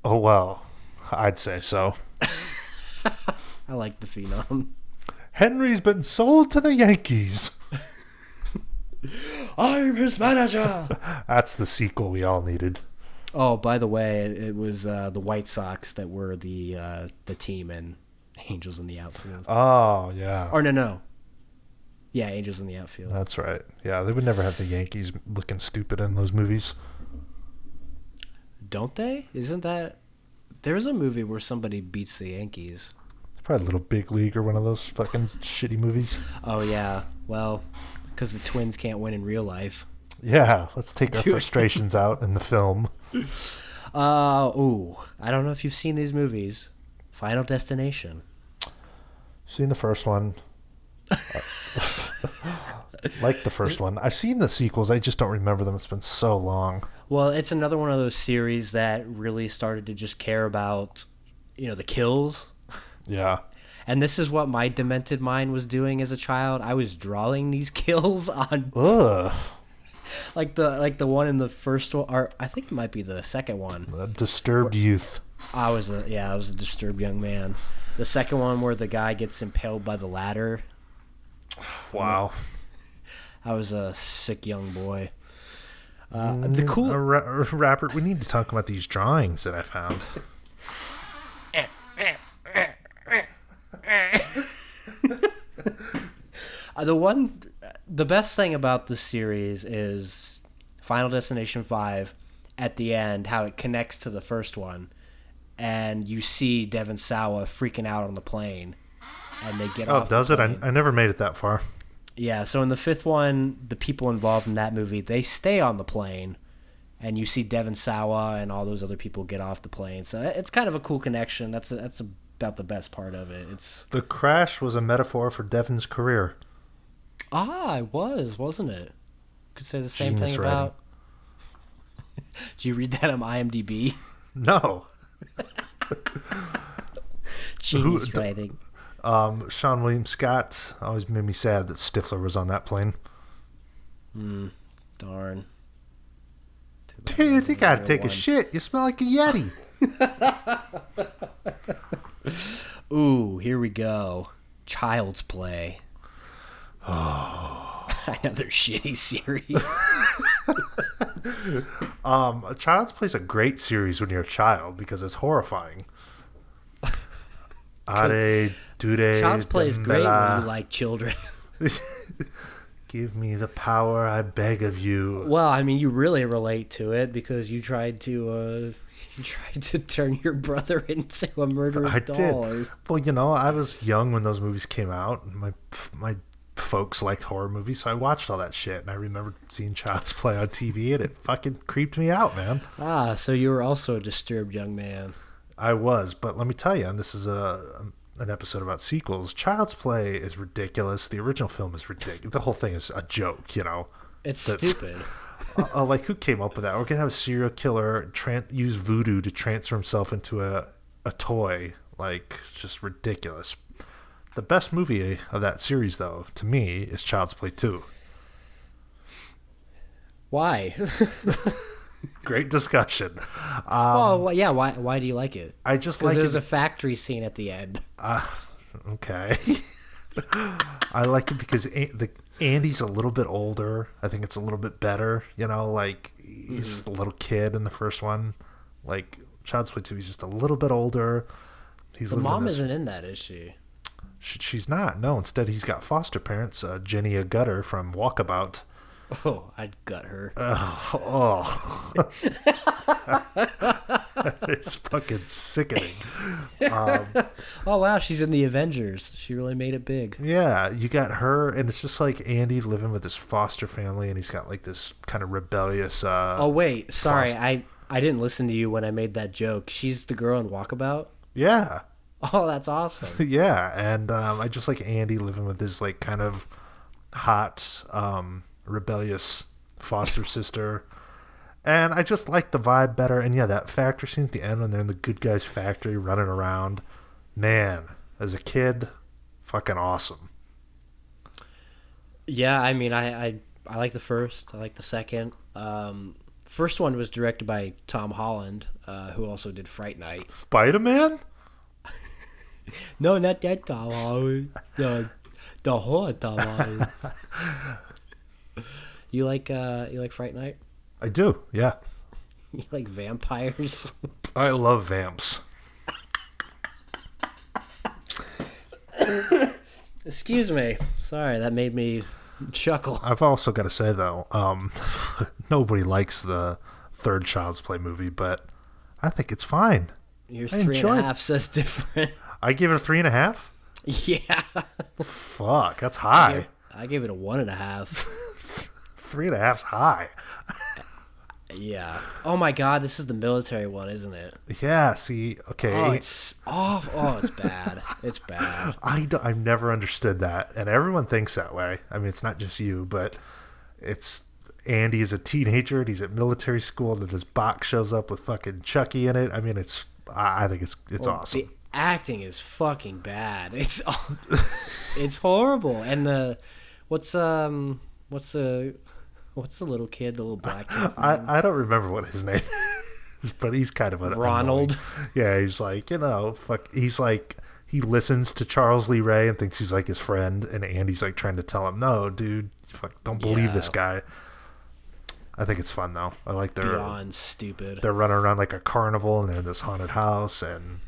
Oh, well, I'd say so. I like The Phenom. Henry's been sold to the Yankees. I'm his manager! That's the sequel we all needed. Oh, by the way, it was the White Sox that were the team in Angels in the Outfield. Oh, yeah. Or no. Yeah, Angels in the Outfield. That's right. Yeah, they would never have the Yankees looking stupid in those movies. Don't they? Isn't that... There's a movie where somebody beats the Yankees. It's probably Little Big League or one of those fucking shitty movies. Oh, yeah. Well, because the Twins can't win in real life. Yeah, let's take our frustrations out in the film. I don't know if you've seen these movies. Final Destination. Seen the first one. Like the first one. I've seen the sequels. I just don't remember them. It's been so long. Well, it's another one of those series that really started to just care about, the kills. Yeah. And this is what my demented mind was doing as a child. I was drawing these kills on... Ugh. Like the one in the first one, or I think it might be the second one. Disturbed youth. I was a disturbed young man. The second one where the guy gets impaled by the ladder. Wow. I was a sick young boy. The cool Robert, we need to talk about these drawings that I found. The best thing about the series is Final Destination 5 at the end, how it connects to the first one, and you see Devon Sawa freaking out on the plane, and they get off. Oh, does it? I never made it that far. Yeah, so in the fifth one, the people involved in that movie, they stay on the plane, and you see Devon Sawa and all those other people get off the plane. So it's kind of a cool connection. That's about the best part of it. The crash was a metaphor for Devon's career. It wasn't it? Could say the same Genius thing about. Did you read that on IMDb? No. Genius writing. Sean William Scott always made me sad that Stifler was on that plane. Darn. Dude, you gotta take a shit. You smell like a Yeti. Ooh, here we go. Child's Play. Oh. Another shitty series. Child's Play is a great series when you're a child because it's horrifying. Child's Play is great when you like children. Give me the power, I beg of you. Well, I mean, you really relate to it because you tried to turn your brother into a murderous doll. Did. Well, I was young when those movies came out. And my folks liked horror movies, so I watched all that shit. And I remember seeing Child's Play on TV, and it fucking creeped me out, man. So you were also a disturbed young man. I was, but let me tell you, and this is an episode about sequels. Child's Play is ridiculous. The original film is ridiculous. The whole thing is a joke, It's stupid. Like, who came up with that? We're going to have a serial killer use voodoo to transfer himself into a toy. Like, it's just ridiculous. The best movie of that series, though, to me, is Child's Play 2. Why? Great discussion. Yeah. Why do you like it? I just like there's a factory scene at the end. Okay. I like it because Andy's a little bit older. I think it's a little bit better. Like he's a little kid in the first one. Like Child's Play 2, he's just a little bit older. The mom isn't in that, is she? She's not. No, instead he's got foster parents. Jenny Gutter from Walkabout. Oh, I'd gut her. It's fucking sickening. Oh, wow, she's in the Avengers. She really made it big. Yeah, you got her, and it's just like Andy living with his foster family, and he's got like this kind of rebellious... oh, wait, sorry, I didn't listen to you when I made that joke. She's the girl in Walkabout? Yeah. Oh, that's awesome. Yeah, and I just like Andy living with his like kind of hot... rebellious foster sister, and I just like the vibe better. And yeah, that factory scene at the end when they're in the good guys factory running around, man, as a kid, fucking awesome. Yeah, I mean, I like the first, I like the second. First one was directed by Tom Holland, who also did Fright Night. Spider-Man? No, not that Tom Holland. The whole Tom Holland. You like Fright Night? I do, yeah. You like vampires? I love vamps. Excuse me. Sorry, that made me chuckle. I've also got to say, though, nobody likes the third Child's Play movie, but I think it's fine. Your 3.5 says different. I give it a 3.5? Yeah. Fuck, that's high. I gave it a 1.5. 3.5's high. Yeah. Oh my God, this is the military one, isn't it? Yeah. See, okay. Oh, it's awful. Oh, it's bad. It's bad. I've never understood that, and everyone thinks that way. I mean, it's not just you, but it's Andy is a teenager and he's at military school, and then this box shows up with fucking Chucky in it. I mean, I think it's awesome. The acting is fucking bad. It's horrible. And what's the little kid, the little black kid's name? I don't remember what his name is, but he's kind of Ronald. Annoying. Yeah, he's like, he's like, he listens to Charles Lee Ray and thinks he's like his friend, and Andy's like trying to tell him, no, dude, don't believe this guy. I think it's fun though. I like Beyond stupid. they're running around like a carnival and they're in this haunted house. And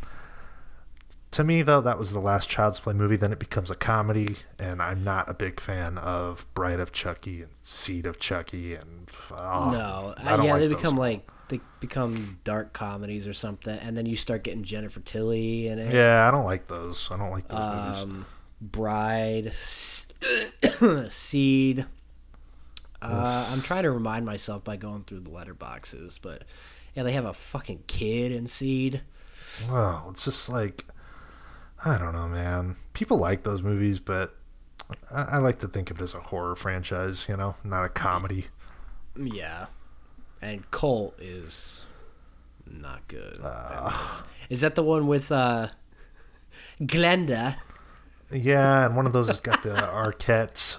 to me though, that was the last Child's Play movie. Then it becomes a comedy, and I'm not a big fan of Bride of Chucky and Seed of Chucky and No, I don't yeah, like they those. become like they become dark comedies or something, and then you start getting Jennifer Tilly in it. Yeah, I don't like those. I don't like those movies. Bride, Seed. I'm trying to remind myself by going through the letterboxes, but yeah, they have a fucking kid in Seed. Well, it's just like, I don't know, man. People like those movies, but I like to think of it as a horror franchise, you know, not a comedy. Yeah, and Cult is not good. Is that the one with Glenda? Yeah, and one of those has got the Arquette,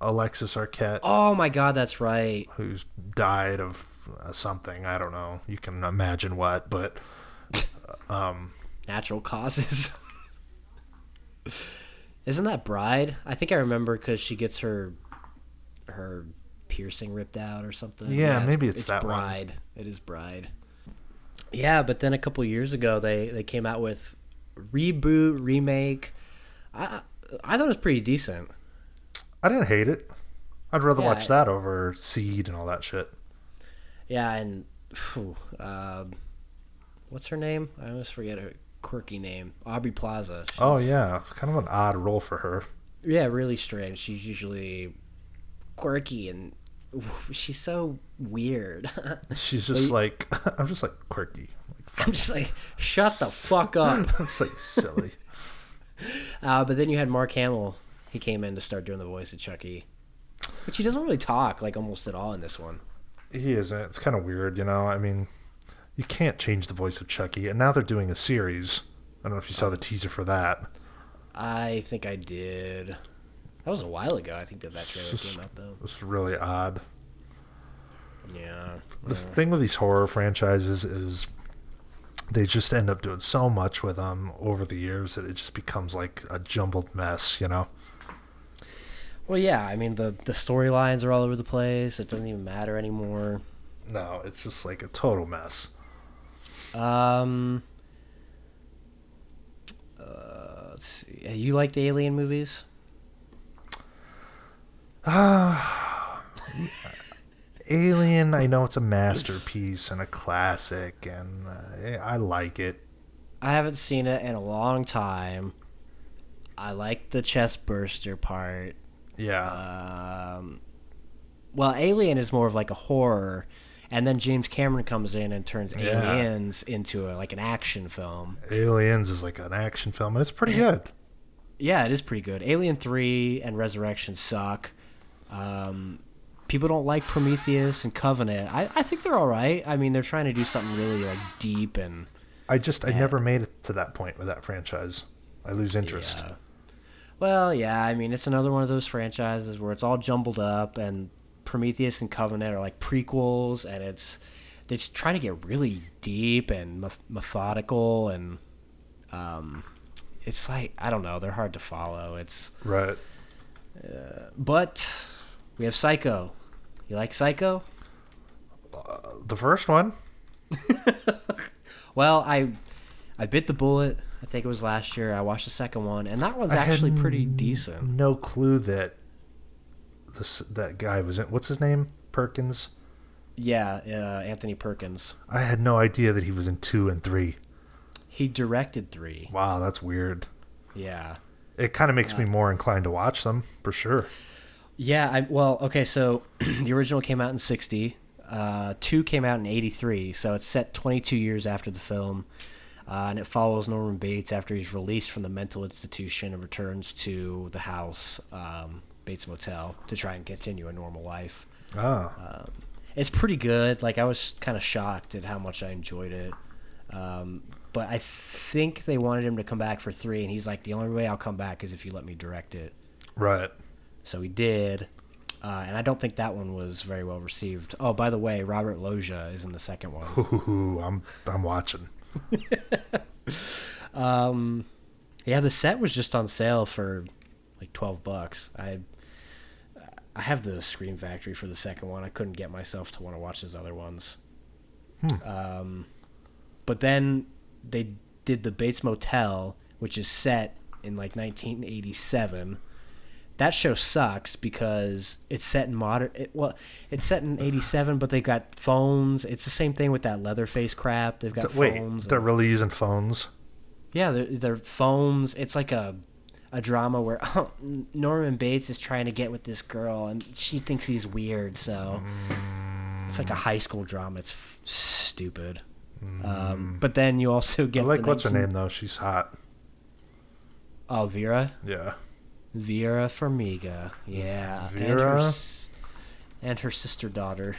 Alexis Arquette, Oh my god, that's right. who's died of something. I don't know. You can imagine what, but Natural causes. Isn't that Bride? I think I remember because she gets her piercing ripped out or something. Yeah, maybe it's that one. Bride. It is Bride. Yeah, but then a couple years ago they came out with reboot, remake. I thought it was pretty decent. I didn't hate it. I'd rather Yeah, watch that over Seed and all that shit. Yeah, and what's her name? I always forget her quirky name. Aubrey Plaza. Oh yeah, kind of an odd role for her. Yeah, really strange. She's usually quirky and she's so weird. She's just like, I'm just like quirky. I'm just like, shut the fuck up. It's like silly. But then you had Mark Hamill. He came in to start doing the voice of Chucky, which he doesn't really talk like almost at all in this one. He isn't. It's kind of weird, you know. I mean, you can't change the voice of Chucky, and now they're doing a series. I don't know if you saw the teaser for that. I think I did. That was a while ago. I think that trailer came out though. It's really odd. Yeah. The thing with these horror franchises is they just end up doing so much with them over the years that it just becomes like a jumbled mess, you know. Well, yeah. I mean, the storylines are all over the place. It doesn't even matter anymore. No, it's just like a total mess. Let's see. You like the Alien movies? Alien, I know it's a masterpiece and a classic, and I like it. I haven't seen it in a long time. I like the chest burster part. Yeah. Well, Alien is more of like a horror, and then James Cameron comes in and turns Aliens into like an action film. Aliens is like an action film, and it's pretty good. Yeah, it is pretty good. Alien 3 and Resurrection suck. People don't like Prometheus and Covenant. I think they're all right. I mean, they're trying to do something really like deep and. I never made it to that point with that franchise. I lose interest. Yeah. Well, yeah. I mean, it's another one of those franchises where it's all jumbled up, and Prometheus and Covenant are like prequels, and they just try to get really deep and methodical, and it's like, I don't know, they're hard to follow. It's Right. but we have Psycho. You like Psycho? The first one. Well, I bit the bullet. I think it was last year. I watched the second one, and that one's I had actually pretty decent. No clue that that guy was in. What's his name? Perkins. Yeah, Anthony Perkins. I had no idea that he was in 2 and 3. He directed 3. Wow, that's weird. Yeah. It kind of makes me more inclined to watch them for sure. Yeah, okay, so the original came out in 60. 2 came out in 83, so it's set 22 years after the film. And it follows Norman Bates after he's released from the mental institution and returns to the house, Bates Motel, to try and continue a normal life. Ah. It's pretty good. Like, I was kind of shocked at how much I enjoyed it. But I think they wanted him to come back for 3, and he's like, the only way I'll come back is if you let me direct it. Right. So he did. And I don't think that one was very well received. Oh, by the way, Robert Loggia is in the second one. Ooh, I'm watching. Yeah, the set was just on sale for like $12. I have the Scream Factory for the second one. I couldn't get myself to want to watch those other ones. But then they did the Bates Motel, which is set in like 1987. That show sucks because it's set in it's set in 87, but they got phones. It's the same thing with that Leatherface crap. They've got phones. They're really using phones? Yeah, they're phones. It's like a drama where Norman Bates is trying to get with this girl, and she thinks he's weird, so it's like a high school drama. It's stupid. But then you also get what's her name, though? She's hot. Oh, Vera? Yeah. Vera Farmiga. Yeah. Vera? And her sister daughter.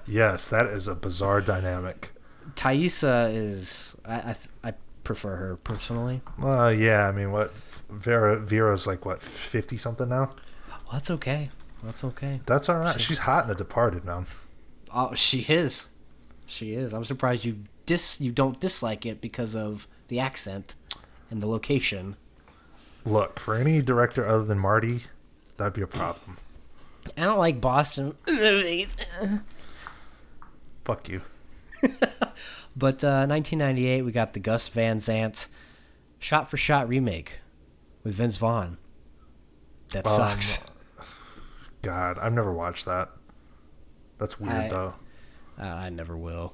Yes, that is a bizarre dynamic. Thaisa is... I prefer her, personally. Yeah, I mean, Vera's like, 50-something now? Well, that's okay. That's all right. She's hot in The Departed, man. Oh, she is. I'm surprised you don't dislike it because of the accent and the location. Look, for any director other than Marty, that'd be a problem. I don't like Boston movies. Fuck you. But 1998, we got the Gus Van Sant shot-for-shot remake with Vince Vaughn. That sucks. God, I've never watched that. That's weird, though. I never will.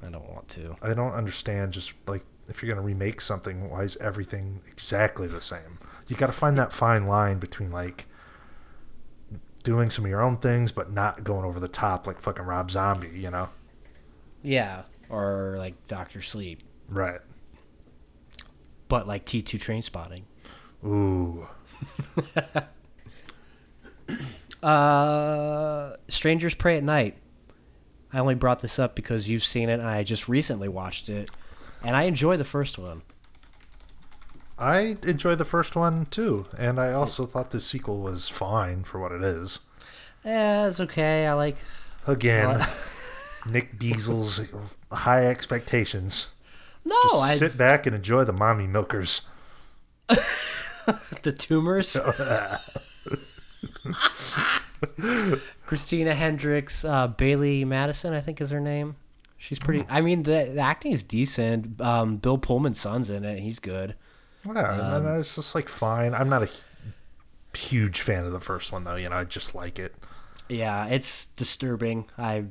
I don't want to. I don't understand just, like, if you're going to remake something, why is everything exactly the same? You got to find that fine line between, like, doing some of your own things but not going over the top like fucking Rob Zombie, you know? Yeah, or like Dr. Sleep. Right. But like T2 Trainspotting. Ooh. Strangers Pray at Night. I only brought this up because you've seen it and I just recently watched it. And I enjoy the first one. I enjoyed the first one too, and I also thought the sequel was fine for what it is. Yeah, it's okay. I like... Again, Nick Diesel's high expectations. No, just sit back and enjoy the mommy milkers. The tumors. Christina Hendricks, Bailey Madison, I think is her name. She's pretty. I mean, the acting is decent. Bill Pullman's son's in it. He's good. Yeah, and it's just like fine. I'm not a huge fan of the first one though. You know, I just like it. Yeah, it's disturbing. I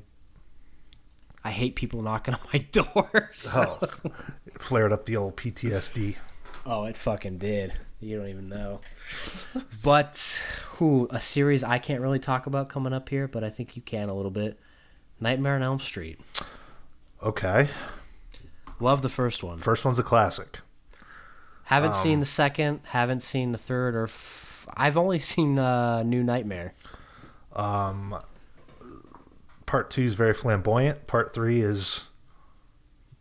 hate people knocking on my door. So. Oh, it flared up the old PTSD. Oh, it fucking did. You don't even know. But a series I can't really talk about coming up here, but I think you can a little bit. Nightmare on Elm Street. Okay. Love the first one. First one's a classic. Haven't seen the second. Haven't seen the third. I've only seen New Nightmare. Part 2 is very flamboyant. Part 3 is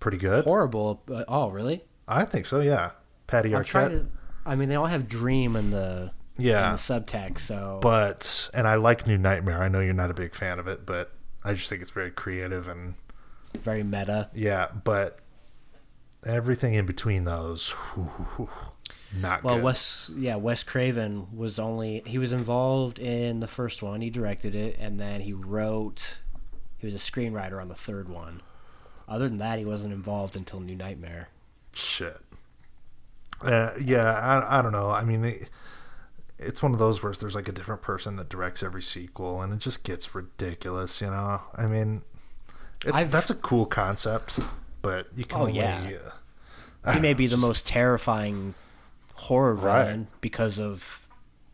pretty good. Horrible. Oh, really? I think so. Yeah. Patty Arquette. I mean, they all have dream in the subtext. So, and I like New Nightmare. I know you're not a big fan of it, but I just think it's very creative and very meta. Yeah, but everything in between those, not good. Well, Wes Craven was involved in the first one. He directed it, and then he was a screenwriter on the third one. Other than that, he wasn't involved until New Nightmare. Shit. I don't know. I mean, it's one of those where there's like a different person that directs every sequel, and it just gets ridiculous, you know? I mean, that's a cool concept, but you can only... He may be the most terrifying horror villain because of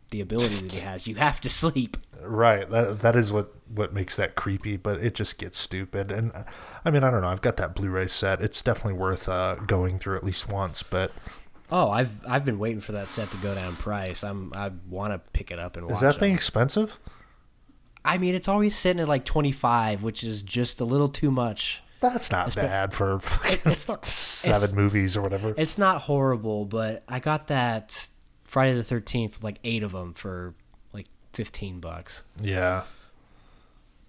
the ability that he has. You have to sleep. Right. That is what makes that creepy, but it just gets stupid. And I mean, I don't know. I've got that Blu-ray set. It's definitely worth going through at least once, but... Oh, I've been waiting for that set to go down in price. I want to pick it up and watch it. Is that thing expensive? I mean, it's always sitting at like $25, which is just a little too much. That's not bad for seven movies or whatever. It's not horrible, but I got that Friday the 13th with like 8 of them for like $15. Yeah.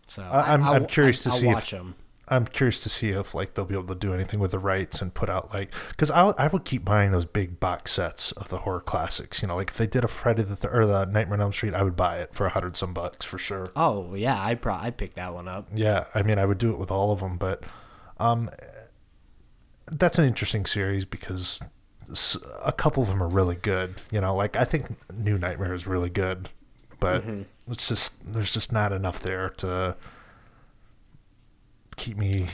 So I'm curious to see watch them. I'm curious to see if like they'll be able to do anything with the rights and put out like, because I would keep buying those big box sets of the horror classics. You know, like if they did a Friday or the Nightmare on Elm Street, I would buy it for $100 some for sure. Oh yeah, I'd pick that one up. Yeah, I mean I would do it with all of them, but that's an interesting series because a couple of them are really good. You know, like I think New Nightmare is really good, but it's just there's just not enough there to keep me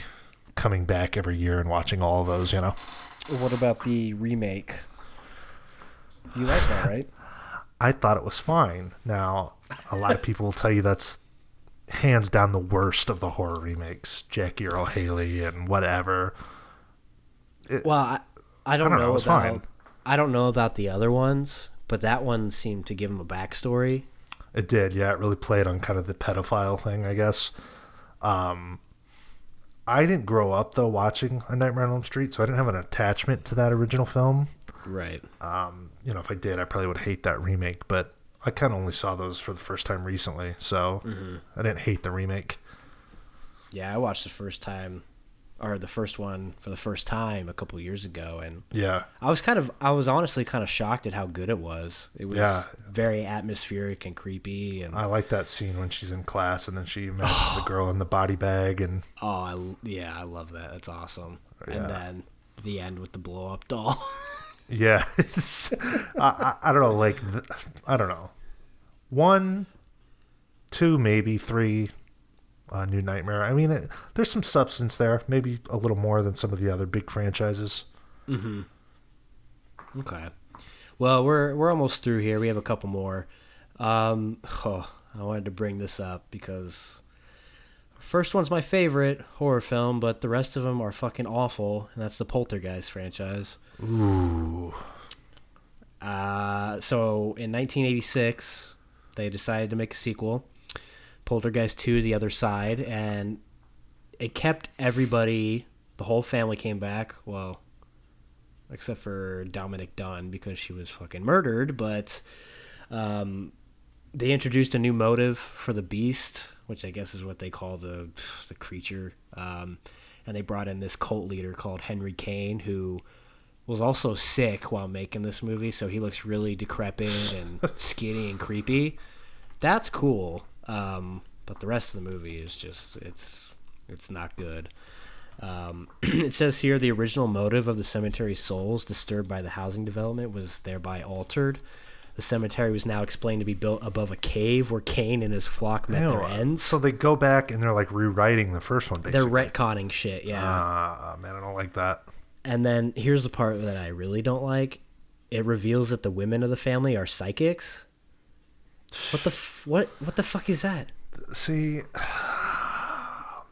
coming back every year and watching all of those, you know. What about the remake? You like that, right? I thought it was fine. Now, a lot of people will tell you that's hands down the worst of the horror remakes. Jackie Earle Haley and whatever. I don't know it's about fine. I don't know about the other ones, but that one seemed to give him a backstory. It did, yeah. It really played on kind of the pedophile thing, I guess. I didn't grow up, though, watching A Nightmare on Elm Street, so I didn't have an attachment to that original film. Right. You know, if I did, I probably would hate that remake, but I kind of only saw those for the first time recently, so I didn't hate the remake. Yeah, I watched the first one for the first time a couple years ago, and Yeah. I was honestly kind of shocked at how good it was. It was very atmospheric and creepy, and I like that scene when she's in class and then she imagines the girl in the body bag and I love that. That's awesome. Yeah. And then the end with the blow up doll. yeah. I don't know, like I don't know. 1, 2, maybe 3. New Nightmare. I mean, there's some substance there. Maybe a little more than some of the other big franchises. Okay. Well, we're almost through here. We have a couple more. I wanted to bring this up because first one's my favorite horror film, but the rest of them are fucking awful, and that's the Poltergeist franchise. Ooh. So in 1986, they decided to make a sequel, Poltergeist 2, The Other Side, and it kept everybody, the whole family came back, well, except for Dominic Dunn because she was fucking murdered, but they introduced a new motive for the beast, which I guess is what they call the creature, and they brought in this cult leader called Henry Kane, who was also sick while making this movie, so he looks really decrepit and skinny and creepy. That's cool. But the rest of the movie is just it's not good. It says here the original motive of the cemetery's souls disturbed by the housing development was thereby altered. The cemetery was now explained to be built above a cave where Cain and his flock met their ends. So they go back and they're like rewriting the first one, basically. They're retconning shit, yeah. Man, I don't like that. And then here's the part that I really don't like. It reveals that the women of the family are psychics. What the fuck is that? See,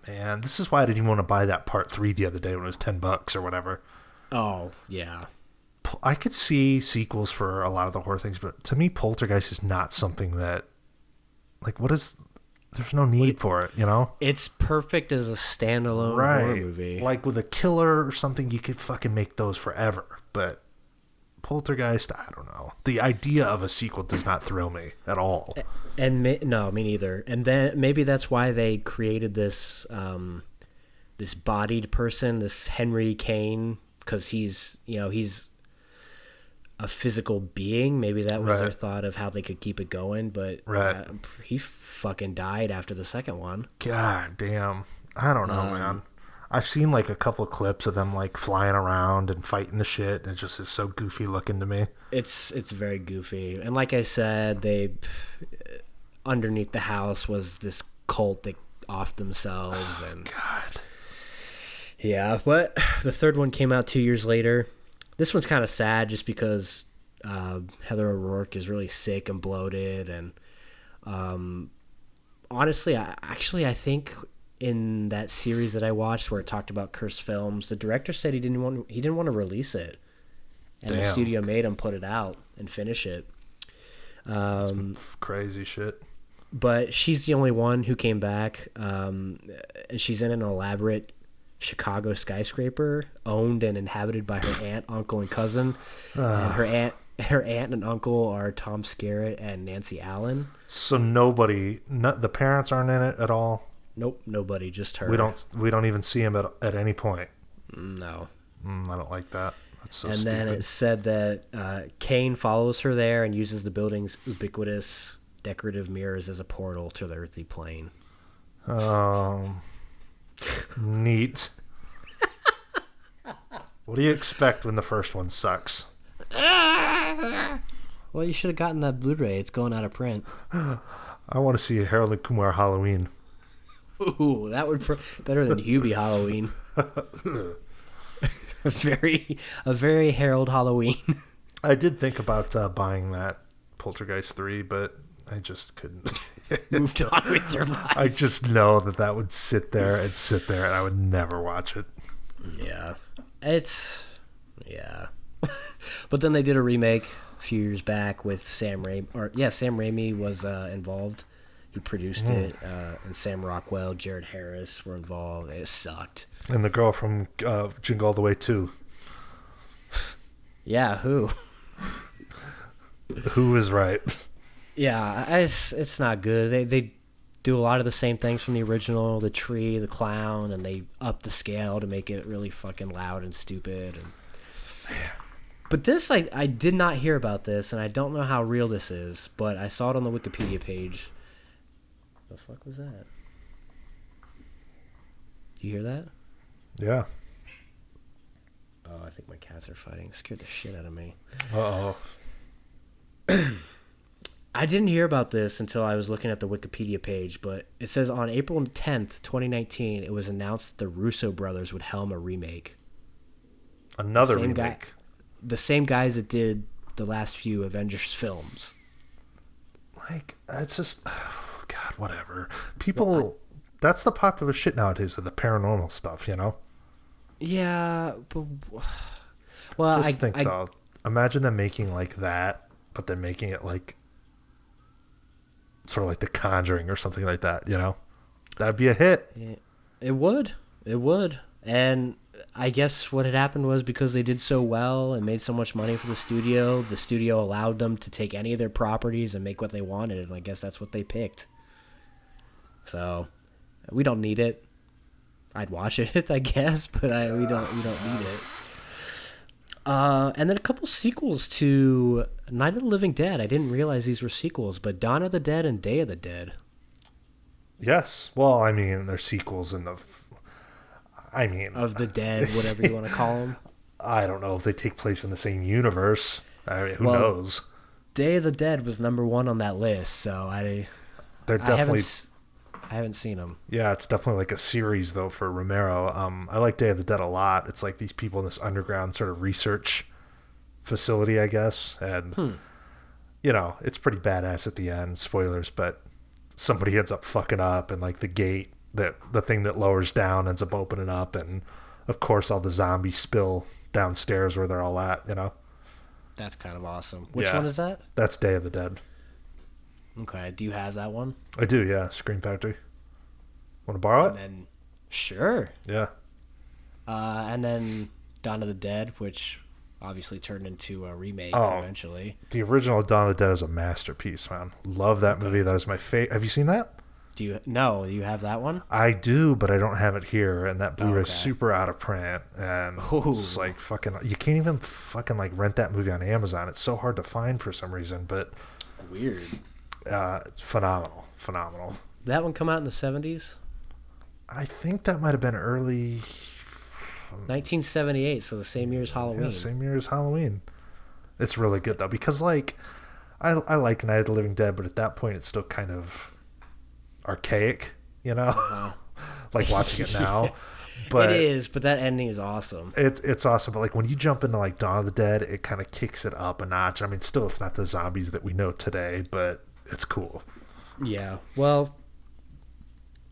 man, this is why I didn't even want to buy that part 3 the other day when it was $10 or whatever. Oh, yeah. I could see sequels for a lot of the horror things, but to me, Poltergeist is not something that, like, there's no need for it, you know? It's perfect as a standalone horror movie. Like with a killer or something, you could fucking make those forever, but Poltergeist, I don't know. The idea of a sequel does not thrill me at all. No, me neither. And then maybe that's why they created this this bodied person, this Henry Kane, because he's a physical being. Maybe that was their thought of how they could keep it going. But he fucking died after the second one. God damn. I don't know, man. I've seen like a couple of clips of them like flying around and fighting the shit, and it just is so goofy looking to me. It's very goofy, and like I said, they underneath the house was this cult that offed themselves, and God, yeah. But the third one came out 2 years later. This one's kind of sad, just because Heather O'Rourke is really sick and bloated, and honestly, I think. In that series that I watched where it talked about cursed films, the director said he didn't want to release it, and the studio made him put it out and finish it. Some crazy shit. But she's the only one who came back, and she's in an elaborate Chicago skyscraper owned and inhabited by her aunt, uncle, and cousin. And her aunt and uncle are Tom Skerritt and Nancy Allen. So the parents aren't in it at all. Nope, nobody, just her. We don't even see him at any point. No. I don't like that. That's so and stupid. then it said that Kane follows her there and uses the building's ubiquitous decorative mirrors as a portal to the earthly plane. Neat. What do you expect when the first one sucks? Well, you should have gotten that Blu-ray. It's going out of print. I want to see a Harold and Kumar Halloween. Ooh, that would better than Hubie Halloween. a very Harold Halloween. I did think about buying that Poltergeist 3, but I just couldn't. Moved on with your life. I just know that would sit there, and I would never watch it. Yeah. But then they did a remake a few years back with Sam Raimi. Sam Raimi was involved. He produced it, and Sam Rockwell, Jared Harris were involved. It sucked. And the girl from Jingle All the Way too. Yeah, who? Who is right? Yeah, it's not good. They do a lot of the same things from the original, the tree, the clown, and they up the scale to make it really fucking loud and stupid. But this, I did not hear about this, and I don't know how real this is, but I saw it on the Wikipedia page. The fuck was that? Do you hear that? Yeah. Oh, I think my cats are fighting. It scared the shit out of me. Uh-oh. I didn't hear about this until I was looking at the Wikipedia page, but it says on April 10th, 2019, it was announced that the Russo brothers would helm a remake. Another remake? The same guys that did the last few Avengers films. Like, it's just... Oh, God, whatever. People... That's the popular shit nowadays, of the paranormal stuff, you know? Yeah, but... Well, just think, though. Imagine them making, like, that, but then making it, like... Sort of like The Conjuring or something like that, you know? That'd be a hit. Yeah, it would. And I guess what had happened was because they did so well and made so much money for the studio allowed them to take any of their properties and make what they wanted, and I guess that's what they picked. So, we don't need it. I'd watch it, I guess, but we don't need it. And then a couple sequels to Night of the Living Dead. I didn't realize these were sequels, but Dawn of the Dead and Day of the Dead. Yes. Well, I mean, they're sequels in the... Of the Dead, whatever you want to call them. I don't know if they take place in the same universe. I mean, who knows? Day of the Dead was number 1 on that list, so They're definitely... I haven't seen them. Yeah, it's definitely like a series, though, for Romero. I like Day of the Dead a lot. It's like these people in this underground sort of research facility, I guess. And, you know, it's pretty badass at the end. Spoilers, but somebody ends up fucking up, and, like, the gate, the thing that lowers down ends up opening up. And, of course, all the zombies spill downstairs where they're all at, you know? That's kind of awesome. Which one is that? That's Day of the Dead. Okay, do you have that one? I do, yeah. Scream Factory. Want to borrow it? And then, sure. Yeah. And then Dawn of the Dead, which obviously turned into a remake eventually. The original Dawn of the Dead is a masterpiece, man. Love that movie. That is my favorite. Have you seen that? Do you have that one? I do, but I don't have it here, and that Blu-ray is super out of print, and it's like fucking... You can't even fucking like rent that movie on Amazon. It's so hard to find for some reason, but... Weird. It's phenomenal. That one come out in the 70s? I think that might have been early... 1978, so the same year as Halloween. Yeah, same year as Halloween. It's really good, though, because, like, I like Night of the Living Dead, but at that point it's still kind of archaic, you know? Like, watching it now. But it is, but that ending is awesome. It's awesome, but, like, when you jump into, like, Dawn of the Dead, it kind of kicks it up a notch. I mean, still, it's not the zombies that we know today, but... It's cool. Yeah. Well,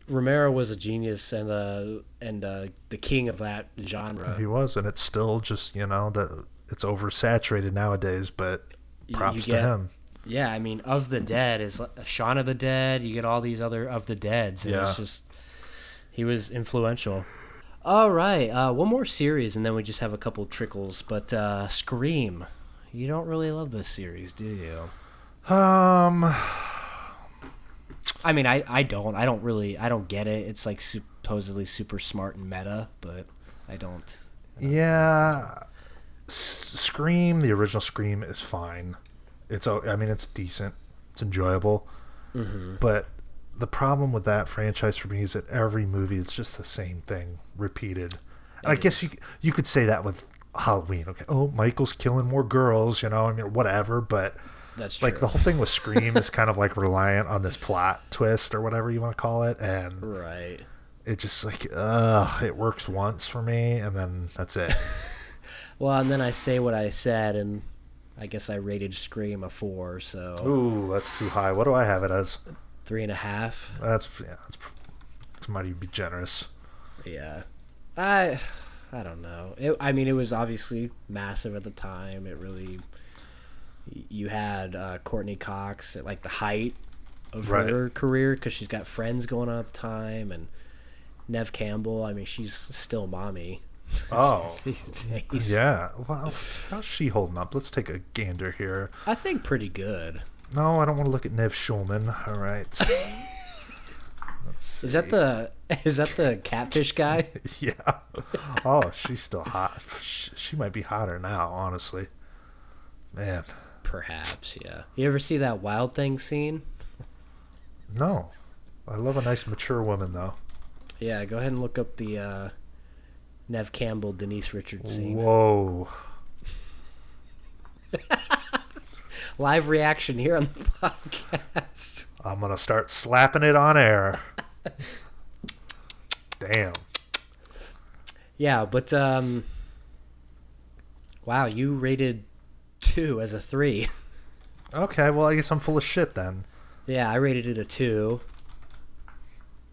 Romero was a genius and the king of that genre. He was, and it's still just, you know, that it's oversaturated nowadays, but props to him. Yeah, I mean, Of the Dead is Shaun of the Dead. You get all these other Of the Deads. And it's just, he was influential. All right. One more series, and then we just have a couple trickles. But Scream. You don't really love this series, do you? I mean, I don't get it. It's like supposedly super smart and meta, but I don't. Yeah, Scream, the original Scream, is fine. It's decent. It's enjoyable. Mm-hmm. But the problem with that franchise for me is that every movie it's just the same thing repeated. And I guess you could say that with Halloween. Okay, oh, Michael's killing more girls, whatever. But That's true. like the whole thing with Scream is kind of like reliant on this plot twist or whatever you want to call it, and Right. it just like it works once for me, and then that's it. Well, and then I say what I said, and I guess I rated Scream a 4. So Ooh, that's too high. What do I have it as? 3.5. That's mighty be generous. Yeah. I don't know. It was obviously massive at the time. It really. You had Courtney Cox at like the height of her career because she's got Friends going on at the time, and Neve Campbell. I mean, she's still mommy. Oh, these days. Yeah. Well, how's she holding up? Let's take a gander here. I think pretty good. No, I don't want to look at Neve Schulman. All right. Is that the catfish guy? Yeah. Oh, she's still hot. She might be hotter now, honestly. Man. Perhaps, yeah. You ever see that Wild Thing scene? No. I love a nice mature woman, though. Yeah, go ahead and look up the Neve Campbell, Denise Richards scene. Whoa. Live reaction here on the podcast. I'm going to start slapping it on air. Damn. Yeah, but wow, you rated 2 as a 3. Okay, well, I guess I'm full of shit then. Yeah, I rated it a 2.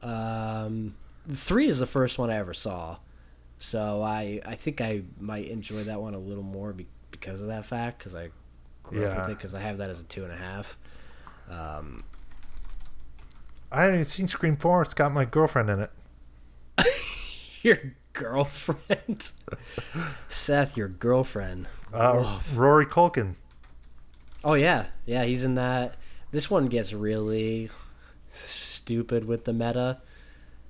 3 is the first one I ever saw, so I think I might enjoy that one a little more because of that fact, because I grew up with it, because I have that as a 2.5. I haven't even seen Scream 4. It's got my girlfriend in it. Your girlfriend? Seth, your girlfriend. Rory Culkin. Oh, yeah. Yeah, he's in that. This one gets really stupid with the meta.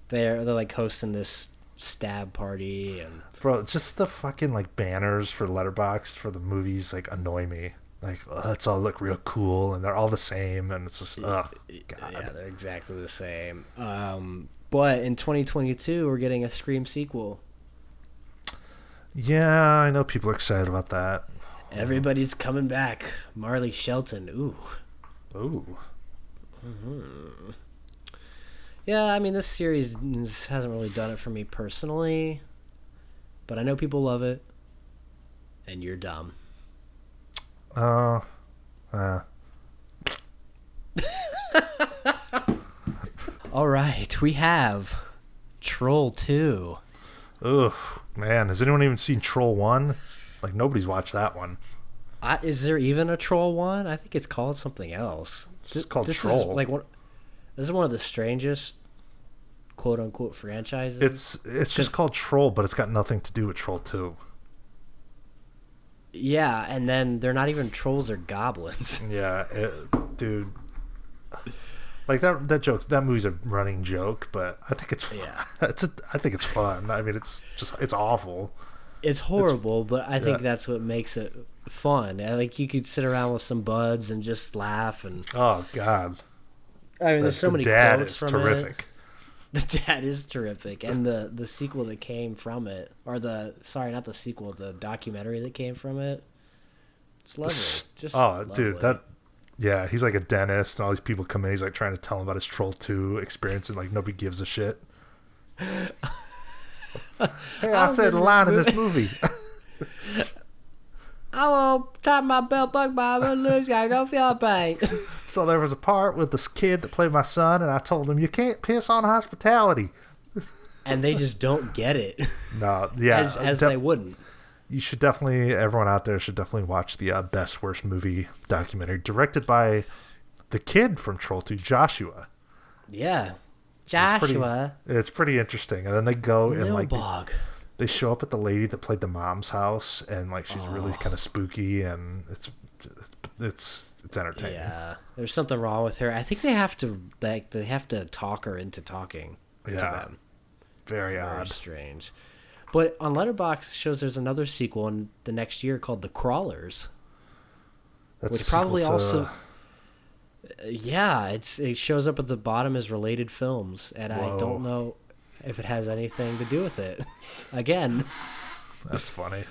They're like hosting this stab party, and Bro, just the fucking like banners for Letterboxd for the movies like annoy me. Like, let's all look real cool, and they're all the same, and it's just, God. Yeah, they're exactly the same. But in 2022, we're getting a Scream sequel. Yeah, I know people are excited about that. Everybody's coming back. Marley Shelton. Ooh. Mm-hmm. Yeah, I mean, this series hasn't really done it for me personally, but I know people love it, and you're dumb. All right, we have Troll 2. Ugh, man, has anyone even seen Troll 1? Like, nobody's watched that one. Is there even a Troll 1? I think it's called something else. It's just called this Troll. This is one of the strangest quote-unquote franchises. It's just called Troll, but it's got nothing to do with Troll 2. Yeah, and then they're not even trolls or goblins. Yeah, dude. Like that movie's a running joke, but I think it's I think it's fun. I mean, it's awful. It's horrible, but I think that's what makes it fun. Like, you could sit around with some buds and just laugh, and oh god, I mean, there's so many dad quotes is from terrific. it. The dad is terrific, and the sequel that came from it, or not the sequel, the documentary that came from it. It's lovely. Just dude, he's like a dentist, and all these people come in. He's like trying to tell him about his Troll 2 experience, and like nobody gives a shit. Hey, I said a line in this movie. I will tie my belt buckle, but I lose. I don't feel pain. So there was a part with this kid that played my son, and I told him, "You can't piss on hospitality." And they just don't get it. No, yeah, as they wouldn't. You should definitely, everyone out there should definitely watch the Best Worst Movie documentary, directed by the kid from Troll 2, Joshua. Yeah, Joshua. It's pretty interesting, and then they go and like They show up at the lady that played the mom's house, and like she's really kind of spooky, and it's entertaining. Yeah, there's something wrong with her. I think they have to talk her into talking to them. Very odd. Strange. But on Letterboxd, it shows there's another sequel in the next year called The Crawlers. That's which probably also... Yeah, it shows up at the bottom as related films, and Whoa. I don't know if it has anything to do with it. Again. That's funny.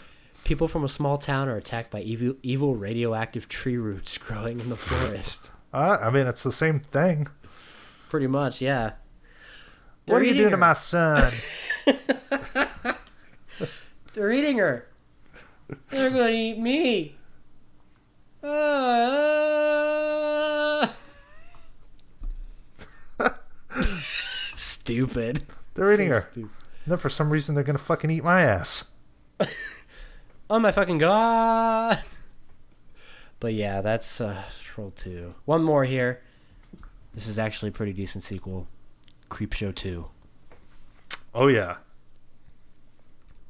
People from a small town are attacked by evil radioactive tree roots growing in the forest. I mean, it's the same thing. Pretty much, yeah. What are you doing to my son? They're eating her. They're going to eat me. Stupid. They're eating her. Stupid. And then for some reason they're going to fucking eat my ass. Oh my fucking god. But yeah, that's Troll 2. One more here. This is actually a pretty decent sequel. Creepshow 2. Oh yeah.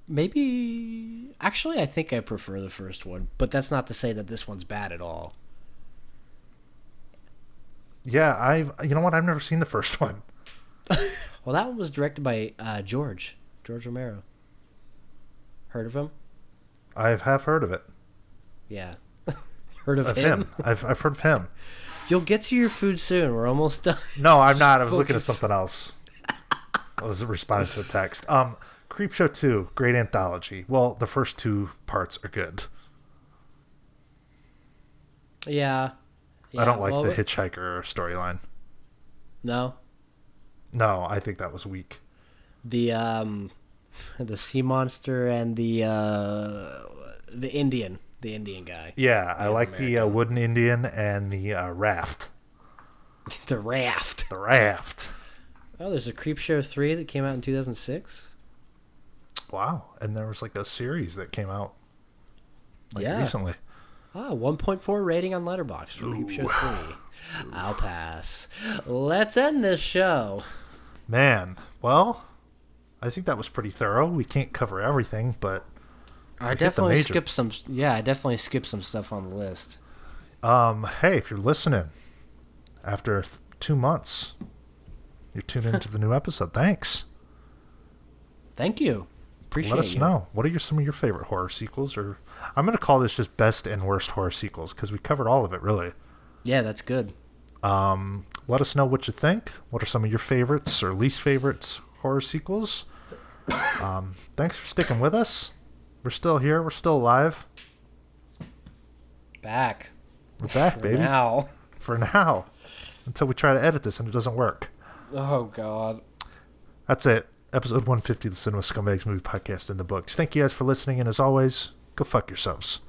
Maybe... Actually, I think I prefer the first one. But that's not to say that this one's bad at all. Yeah, you know what? I've never seen the first one. Well, that one was directed by George Romero. Heard of him? I have heard of it. Yeah. Heard of him? I've heard of him. You'll get to your food soon. We're almost done. No, I'm not. I was looking at something else. I was responding to a text. Creepshow 2, great anthology. Well, the first 2 parts are good. Yeah. I don't like the hitchhiker storyline. No? No, I think that was weak. The sea monster and the Indian guy. Yeah, I like the wooden Indian and the raft. The raft. The raft. Oh, there's a Creepshow 3 that came out in 2006. Wow, and there was like a series that came out recently. 1.4 rating on Letterboxd for Creepshow 3. I'll pass. Let's end this show. Man, well, I think that was pretty thorough. We can't cover everything, but I definitely skipped some. Yeah, I definitely skipped some stuff on the list. Hey, if you're listening after 2 months, you're tuning into the new episode. Thanks. Thank you. Appreciate it. Let us know. What are some of your favorite horror sequels? Or I'm going to call this just best and worst horror sequels because we covered all of it, really. Yeah, that's good. Let us know what you think. What are some of your favorites or least favorites horror sequels? Thanks for sticking with us. We're still here. We're still alive. Back. We're back, baby. For now. Until we try to edit this and it doesn't work. Oh, God. That's it. Episode 150 of the Cinema Scumbags Movie Podcast in the books. Thank you guys for listening, and as always, go fuck yourselves.